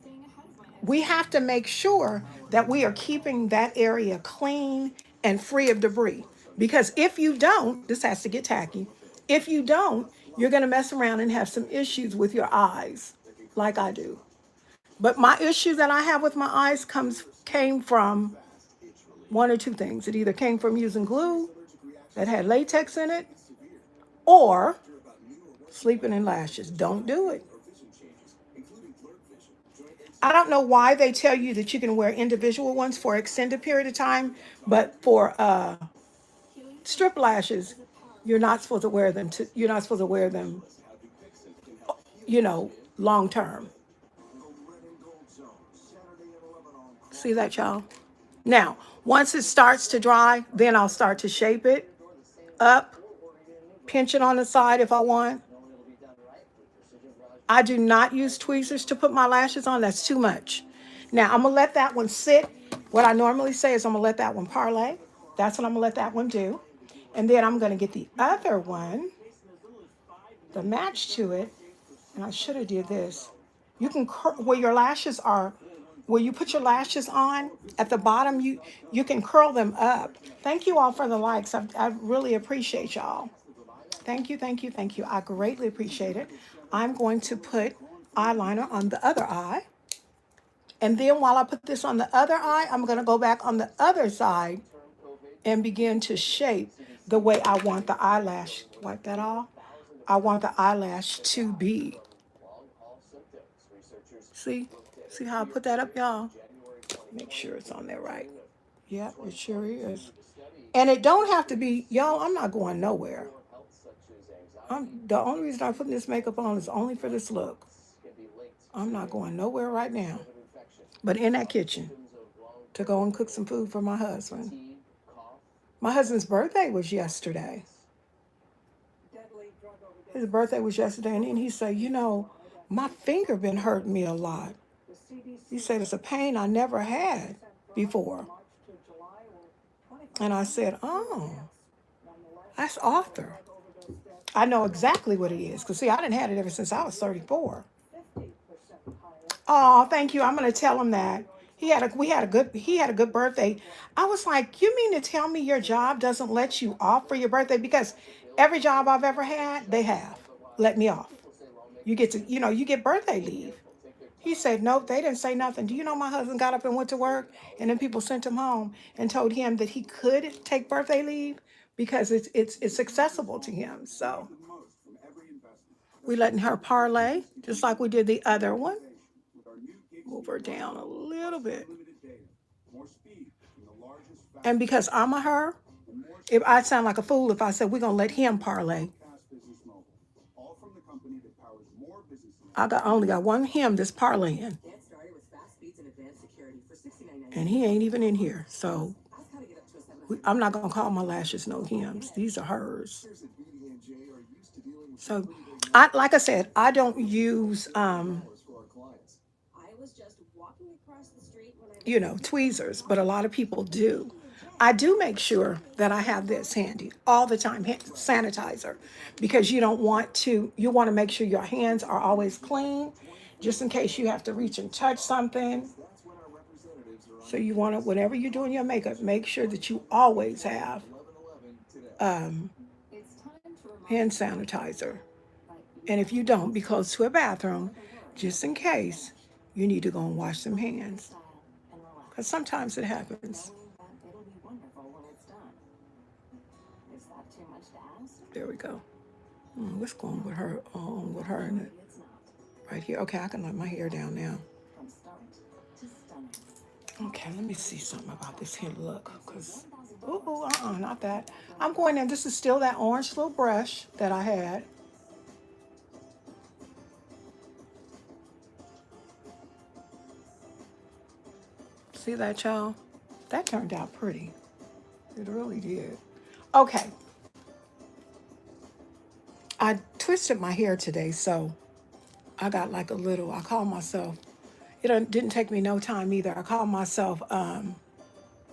we have to make sure that we are keeping that area clean and free of debris. Because if you don't, this has to get tacky. If you don't, you're going to mess around and have some issues with your eyes. like I do. But my issue that I have with my eyes came from one or two things. It either came from using glue that had latex in it or sleeping in lashes. Don't do it. I don't know why they tell you that you can wear individual ones for an extended period of time, but for strip lashes, you're not supposed to wear them, you know, long term. See that, y'all? Now, once it starts to dry, then I'll start to shape it up, pinch it on the side if I want. I do not use tweezers to put my lashes on. That's too much. Now, I'm going to let that one sit. What I normally say is I'm going to let that one parlay. That's what I'm going to let that one do. And then I'm going to get the other one, the match to it. And I should have did this. You can where your lashes are, where you put your lashes on at the bottom, you can curl them up. Thank you all for the likes. I really appreciate y'all. Thank you, thank you, thank you. I greatly appreciate it. I'm going to put eyeliner on the other eye. And then while I put this on the other eye, I'm going to go back on the other side and begin to shape the way I want the eyelash. Wipe that off. I want the eyelash to be. See? See how I put that up, y'all? Make sure it's on there right. Yep, it sure is. And it don't have to be, y'all, I'm not going nowhere. The only reason I'm putting this makeup on is only for this look. I'm not going nowhere right now. But in that kitchen to go and cook some food for my husband. My husband's birthday was yesterday. His birthday was yesterday, and then he said, you know, my finger been hurting me a lot. He said, it's a pain I never had before. And I said, oh, that's Arthur. I know exactly what it is. Because, see, I didn't have it ever since I was 34. Oh, thank you. I'm going to tell him that. He had a good birthday. I was like, you mean to tell me your job doesn't let you off for your birthday? Because every job I've ever had, they have let me off. You get to, you get birthday leave. He said, nope, they didn't say nothing. Do you know my husband got up and went to work, and then people sent him home and told him that he could take birthday leave because it's accessible to him. So we letting her parlay just like we did the other one. Move her down a little bit. And because I'm a her, if I sound like a fool if I said we're gonna let him parlay. Only got one him that's parlaying. And he ain't even in here. So I'm not gonna call my lashes no hims. These are hers. So like I said, I don't use tweezers, but a lot of people do. I do make sure that I have this handy all the time, sanitizer, because you want to make sure your hands are always clean, just in case you have to reach and touch something. So you want to, whenever you're doing your makeup, make sure that you always have um, hand sanitizer. And if you don't, be close to a bathroom, just in case you need to go and wash some hands. Because sometimes it happens. There we go. What's going with her in it? Right here. Okay, I can let my hair down now. Okay, let me see something about this here look. Because, not that. I'm going in. This is still that orange little brush that I had. See that, y'all? That turned out pretty. It really did. Okay. I twisted my hair today, so I got like I call myself, didn't take me no time either. I call myself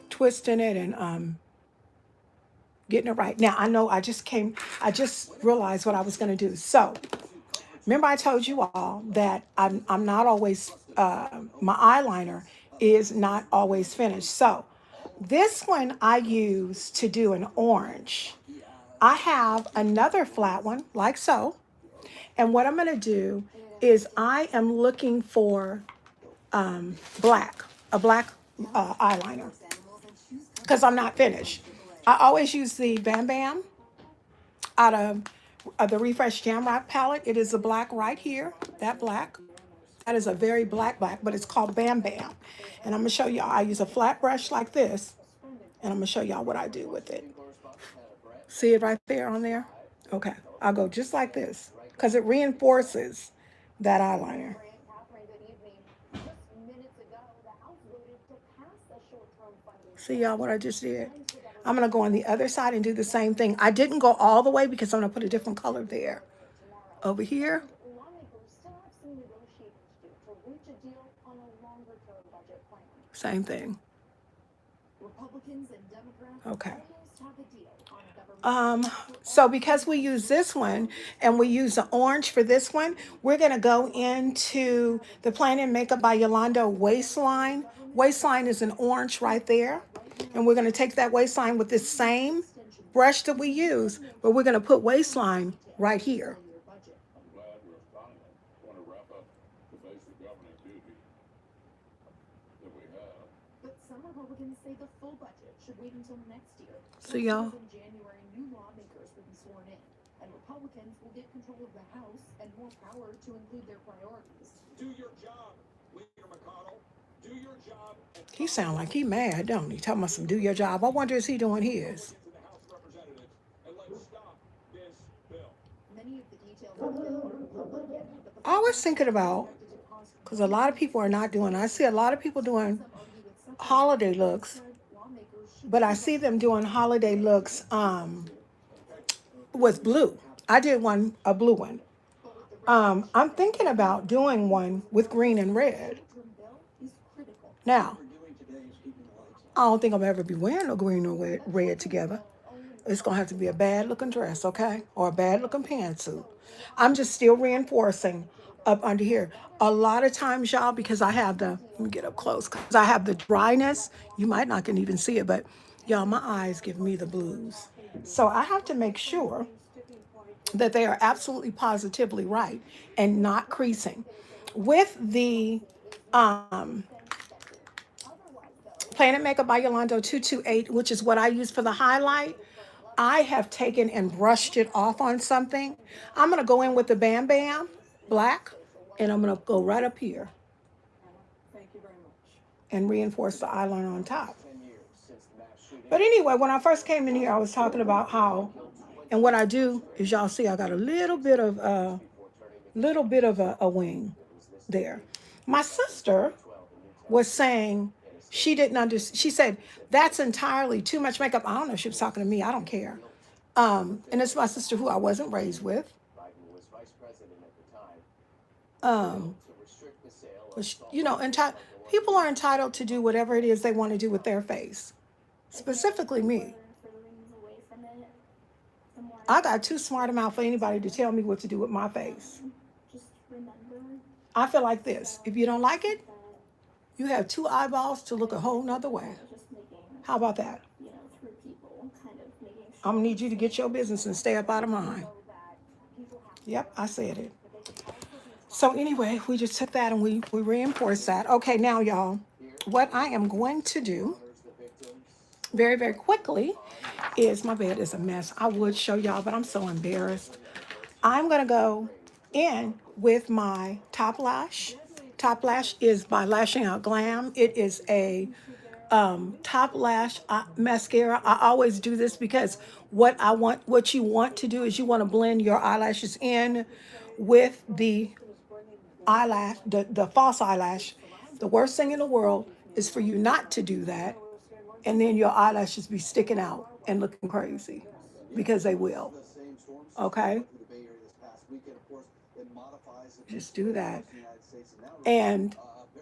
twisting it and getting it right. Now, I know I just realized what I was going to do. So, remember I told you all that I'm not always, my eyeliner is not always finished. So, this one I use to do an orange. I have another flat one, like so. And what I'm going to do is I am looking for black, a black eyeliner, because I'm not finished. I always use the Bam Bam out of the Refresh Jamrock palette. It is the black right here, that black. That is a very black, but it's called Bam Bam. And I'm gonna show y'all, I use a flat brush like this, and I'm gonna show y'all what I do with it. See it right there on there? Okay, I'll go just like this, because it reinforces that eyeliner. See y'all what I just did? I'm gonna go on the other side and do the same thing. I didn't go all the way because I'm gonna put a different color there. Over here, same thing. Okay. So because we use this one and we use the orange for this one, we're gonna go into the Planet Makeup by Yolanda waistline. Waistline is an orange right there. And we're gonna take that waistline with this same brush that we use, but we're gonna put waistline right here. See y'all? Do your job, Leader McConnell. Do your job. He sound like he mad, don't he? Talking about some do your job. I wonder is he doing his? To the House of Representatives and let's stop this bill. I was thinking about, because a lot of people are not doing, I see a lot of people doing holiday looks, but I see them doing holiday looks with blue. I did one, a blue one. I'm thinking about doing one with green and red. Now, I don't think I'll ever be wearing no green or red together. It's gonna have to be a bad looking dress, okay? Or a bad looking pantsuit. I'm just still reinforcing up under here. A lot of times, y'all, because I have the, let me get up close, because I have the dryness, you might not can even see it, but y'all, my eyes give me the blues. So I have to make sure that they are absolutely positively right and not creasing. With the Planet Makeup by Yolanda 228, which is what I use for the highlight, I have taken and brushed it off on something. I'm going to go in with the Bam Bam black, and I'm going to go right up here and reinforce the eyeliner on top. But anyway, when I first came in here, I was talking about how, and what I do is y'all see I got a little bit of a wing there. My sister was saying she didn't understand. She said, that's entirely too much makeup. I don't know if she was talking to me. I don't care. And it's my sister who I wasn't raised with. You know, people are entitled to do whatever it is they want to do with their face. Specifically me. I got too smart a mouth for anybody to tell me what to do with my face. I feel like this. If you don't like it, you have two eyeballs to look a whole nother way. How about that? I'm gonna need you to get your business and stay up out of mine. Yep, I said it. So anyway, we just took that and we reinforced that. Okay, now y'all, what I am going to do very, very quickly is, my bed is a mess. I would show y'all, but I'm so embarrassed. I'm gonna go in with my Top Lash. Top Lash is by Lashing Out Glam. It is a top lash mascara. I always do this because what you want to do is you want to blend your eyelashes in with the eyelash, the false eyelash. The worst thing in the world is for you not to do that, and then your eyelashes be sticking out and looking crazy, because they will. Okay? Just do that. And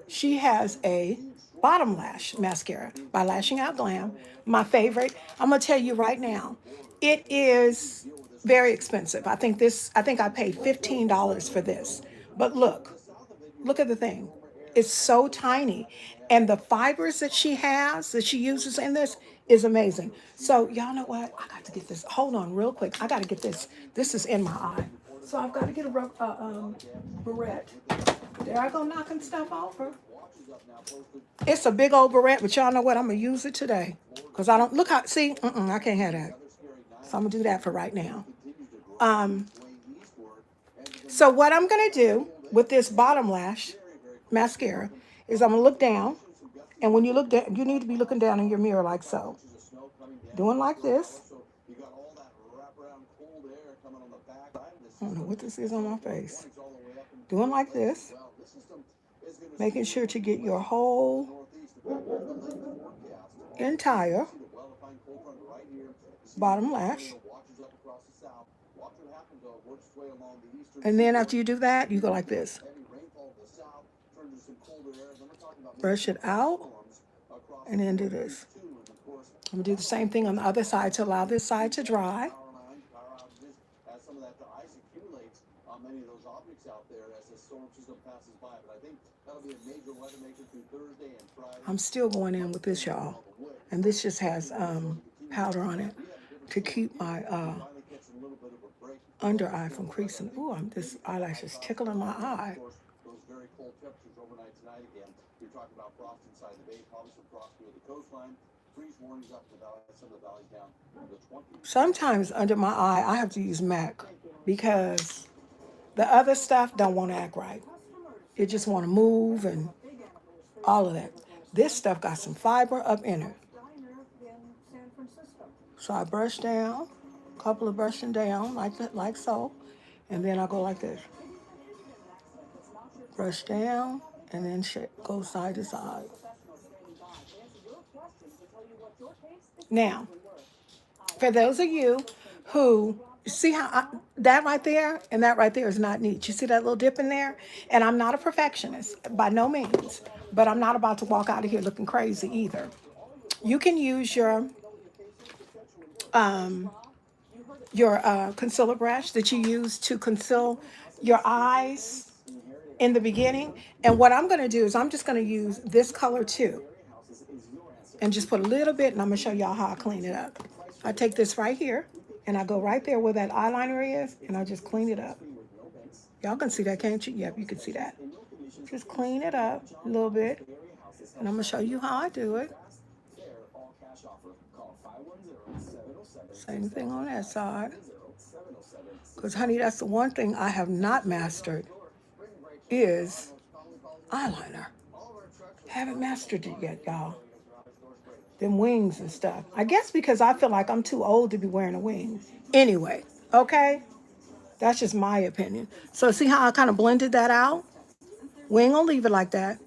she has a bottom lash mascara by Lashing Out Glam. My favorite. I'm gonna tell you right now, it is very expensive. I think I paid $15 for this. But look at the thing. It's so tiny. And the fibers that she has, that she uses in this, is amazing. So y'all know what? I got to get this. Hold on real quick. I got to get this. This is in my eye. So I've got to get a barrette. There I go knocking stuff over. It's a big old barrette, but y'all know what? I'm going to use it today. Because I don't, look how, see, I can't have that. So I'm going to do that for right now. Um, so what I'm going to do with this bottom lash mascara is I'm going to look down. And when you look down, you need to be looking down in your mirror like so. Doing like this. I don't know what this is on my face. Doing like this. Making sure to get your whole entire bottom lash. And then after you do that, you go like this. Brush it out. And then do this. I'm going to do the same thing on the other side to allow this side to dry. I'm still going in with this, y'all. And this just has powder on it to keep my under eye from creasing. Ooh, this eyelash is tickling my eye. Sometimes under my eye, I have to use MAC because the other stuff don't want to act right. It just want to move and all of that. This stuff got some fiber up in it. So I brush down, a couple of brushing down like so, and then I go like this. Brush down, and then go side to side. Now, for those of you who see how that right there and that right there is not neat. You see that little dip in there? And I'm not a perfectionist by no means, but I'm not about to walk out of here looking crazy either. You can use your concealer brush that you use to conceal your eyes in the beginning. And what I'm going to do is I'm just going to use this color too. And just put a little bit, and I'm going to show y'all how I clean it up. I take this right here, and I go right there where that eyeliner is, and I just clean it up. Y'all can see that, can't you? Yep, you can see that. Just clean it up a little bit, and I'm going to show you how I do it. Same thing on that side. Because, honey, that's the one thing I have not mastered is eyeliner. Haven't mastered it yet, y'all. Them wings and stuff. I guess because I feel like I'm too old to be wearing a wing. Anyway, okay? That's just my opinion. So see how I kind of blended that out? We ain't gonna leave it like that.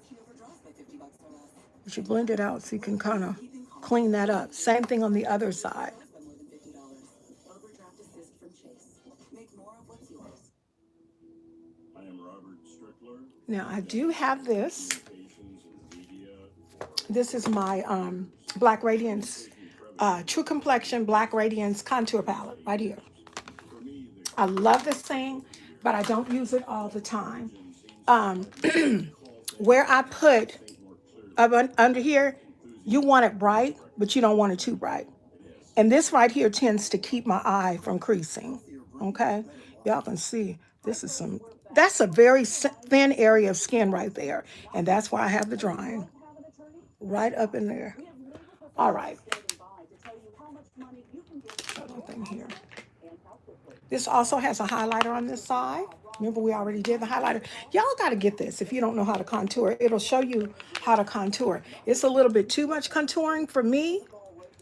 You should blend it out so you can kind of clean that up. Same thing on the other side. Now I do have this. This is my Black Radiance True Complexion Black Radiance Contour Palette right here. I love this thing, but I don't use it all the time. Where I put under here, you want it bright, but you don't want it too bright. And this right here tends to keep my eye from creasing. Okay, y'all can see this is that's a very thin area of skin right there, and that's why I have the drawing right up in there. All right. Thing here. This also has a highlighter on this side. Remember, we already did the highlighter. Y'all got to get this. If you don't know how to contour, it'll show you how to contour. It's a little bit too much contouring for me.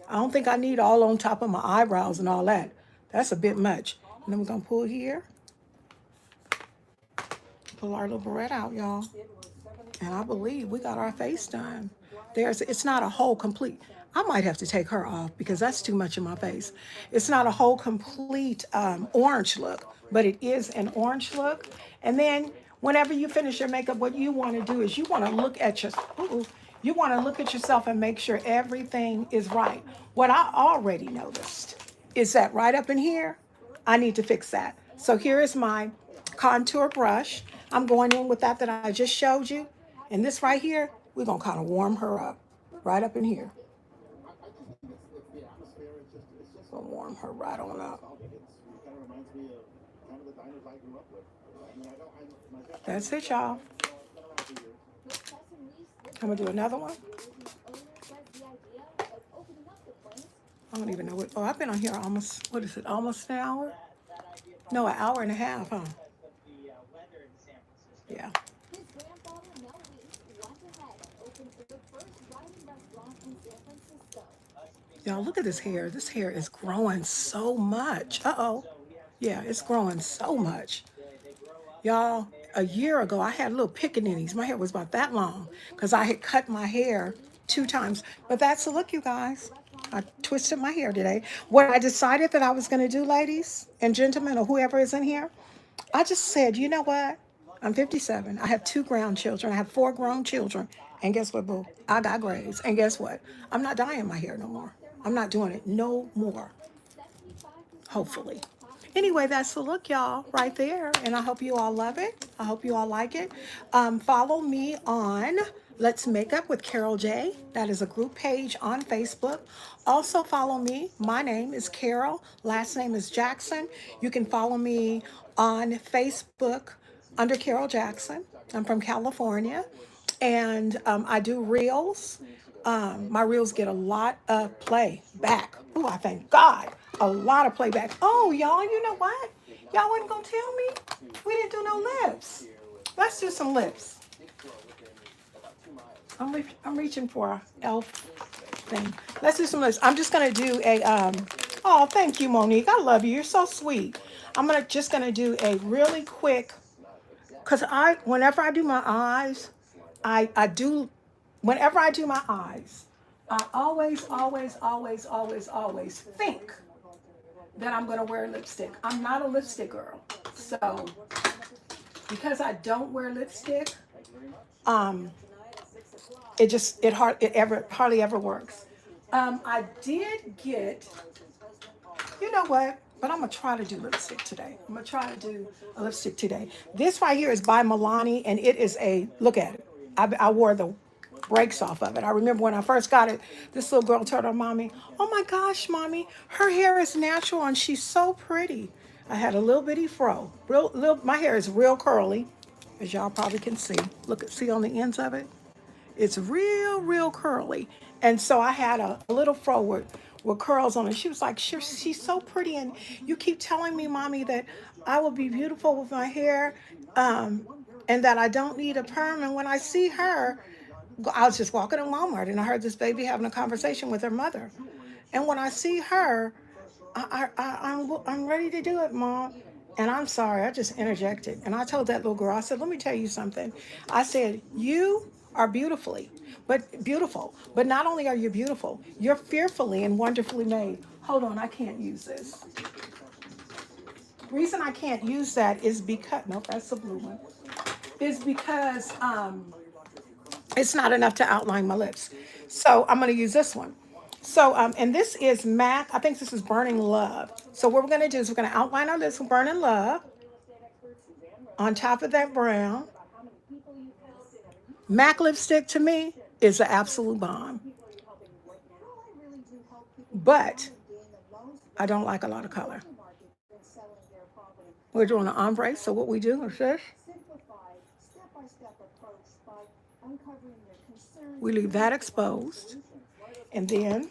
I don't think I need all on top of my eyebrows and all that. That's a bit much. And then we're going to pull here. Pull our little barrette out, y'all. And I believe we got our face done. It's not a whole complete. I might have to take her off because that's too much in my face. It's not a whole complete orange look, but it is an orange look. And then whenever you finish your makeup, what you want to do is you want to look at yourself and make sure everything is right. What I already noticed is that right up in here, I need to fix that. So here is my contour brush. I'm going in with that I just showed you. And this right here, we're going to kind of warm her up right up in here. Gonna warm her right on up. That's it, y'all. I'm gonna do another one. I don't even know what. Oh, I've been on here almost. What is it? Almost an hour? No, an hour and a half, huh? Yeah. Y'all, look at this hair. This hair is growing so much. Uh-oh. Yeah, it's growing so much. Y'all, a year ago, I had little pickaninnies. My hair was about that long because I had cut my hair 2 times. But that's a look, you guys. I twisted my hair today. What I decided that I was going to do, ladies and gentlemen, or whoever is in here, I just said, you know what? I'm 57. I have 2 grandchildren. I have 4 grown children. And guess what, boo? I got grays. And guess what? I'm not dyeing my hair no more. I'm not doing it no more. Hopefully. Anyway, that's the look, y'all, right there. And I hope you all love it. I hope you all like it. Follow me on Let's Make Up with Carol J. That is a group page on Facebook. Also follow me. My name is Carol. Last name is Jackson. You can follow me on Facebook under Carol Jackson. I'm from California. And I do reels. My reels get a lot of playback. Oh, I thank God. A lot of playback. Oh, y'all, you know what? Y'all wasn't going to tell me? We didn't do no lips. Let's do some lips. I'm reaching for a elf thing. Let's do some lips. I'm just going to do a, oh, thank you, Monique. I love you. You're so sweet. I'm just going to do a really quick, because whenever I do my eyes, whenever I do my eyes, I always think that I'm going to wear lipstick. I'm not a lipstick girl. So, because I don't wear lipstick, it hardly ever works. I did get, you know what? But I'm going to try to do lipstick today. I'm going to try to do a lipstick today. This right here is by Milani, and it is look at it. I wore the breaks off of it. I remember when I first got it, this little girl told her mommy, oh my gosh, mommy, her hair is natural and she's so pretty. I had a little bitty fro. My hair is real curly, as y'all probably can see. See on the ends of it? It's real curly. And so I had a little fro with curls on it. She was like, she's so pretty. And you keep telling me, mommy, that I will be beautiful with my hair and that I don't need a perm. And when I see her, I was just walking in Walmart and I heard this baby having a conversation with her mother. And when I see her, I'm ready to do it, Mom. And I'm sorry, I just interjected. And I told that little girl, I said, let me tell you something. I said, you are beautiful. But not only are you beautiful, you're fearfully and wonderfully made. Hold on, I can't use this. Reason I can't use that is because, nope, that's the blue one. Is because it's not enough to outline my lips. So I'm going to use this one. So, and this is MAC. I think this is Burning Love. So what we're going to do is we're going to outline our lips with Burning Love on top of that brown. MAC lipstick to me is the absolute bomb. But I don't like a lot of color. We're doing an ombre, so what we do is this. We leave that exposed. And then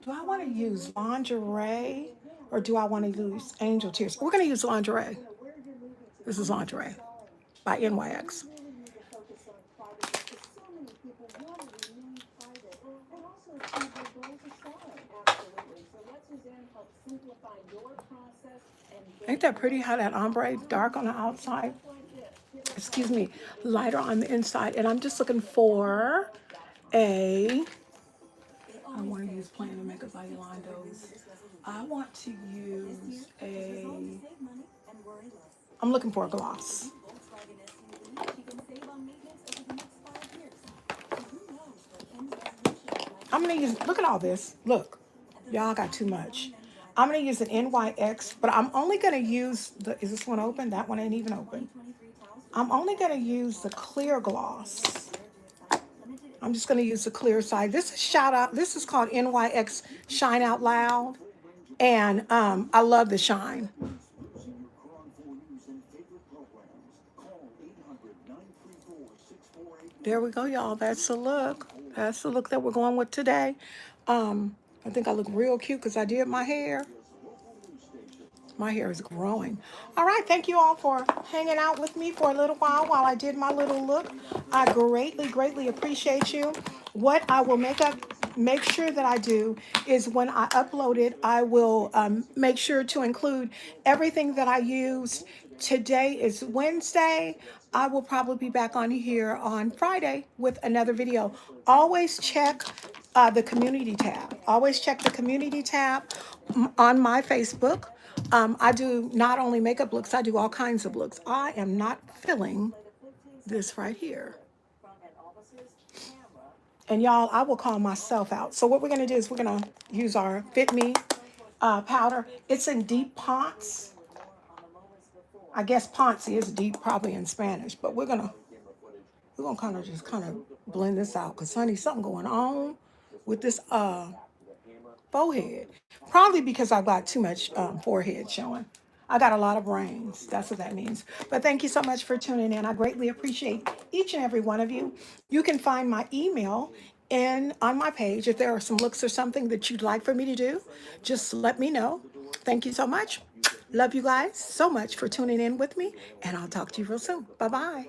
do I want to use lingerie or do I want to use Angel Tears? We're going to use lingerie. This is lingerie by NYX. Ain't that pretty how that ombre dark on the outside? Excuse me, lighter on the inside. And I'm just looking for I want to use Plan to Makeup by Yolando's. I want to use I'm looking for a gloss. I'm going to use, look at all this. Look, y'all got too much. I'm going to use an NYX, but I'm only going to use is this one open? That one ain't even open. I'm only going to use the clear gloss. I'm just going to use the clear side. This is shout out. This is called NYX Shine Out Loud. And I love the shine. There we go, y'all. That's the look. That's the look that we're going with today. I think I look real cute because I did my hair. My hair is growing. All right, thank you all for hanging out with me for a little while I did my little look. I greatly, greatly appreciate you. What I will make sure that I do is when I upload it, I will make sure to include everything that I used. Today is Wednesday. I will probably be back on here on Friday with another video. Always check the community tab. Always check the community tab on my Facebook. I do not only makeup looks, I do all kinds of looks. I am not filling this right here. And y'all, I will call myself out. So what we're going to do is we're going to use our Fit Me powder. It's in deep Ponce. I guess Ponce is deep probably in Spanish, but we're gonna kind of just kind of blend this out because honey, something going on with this forehead. Probably because I've got too much forehead showing. I got a lot of brains. That's what that means. But thank you so much for tuning in. I greatly appreciate each and every one of you. You can find my email on my page. If there are some looks or something that you'd like for me to do, just let me know. Thank you so much. Love you guys so much for tuning in with me, and I'll talk to you real soon. Bye-bye.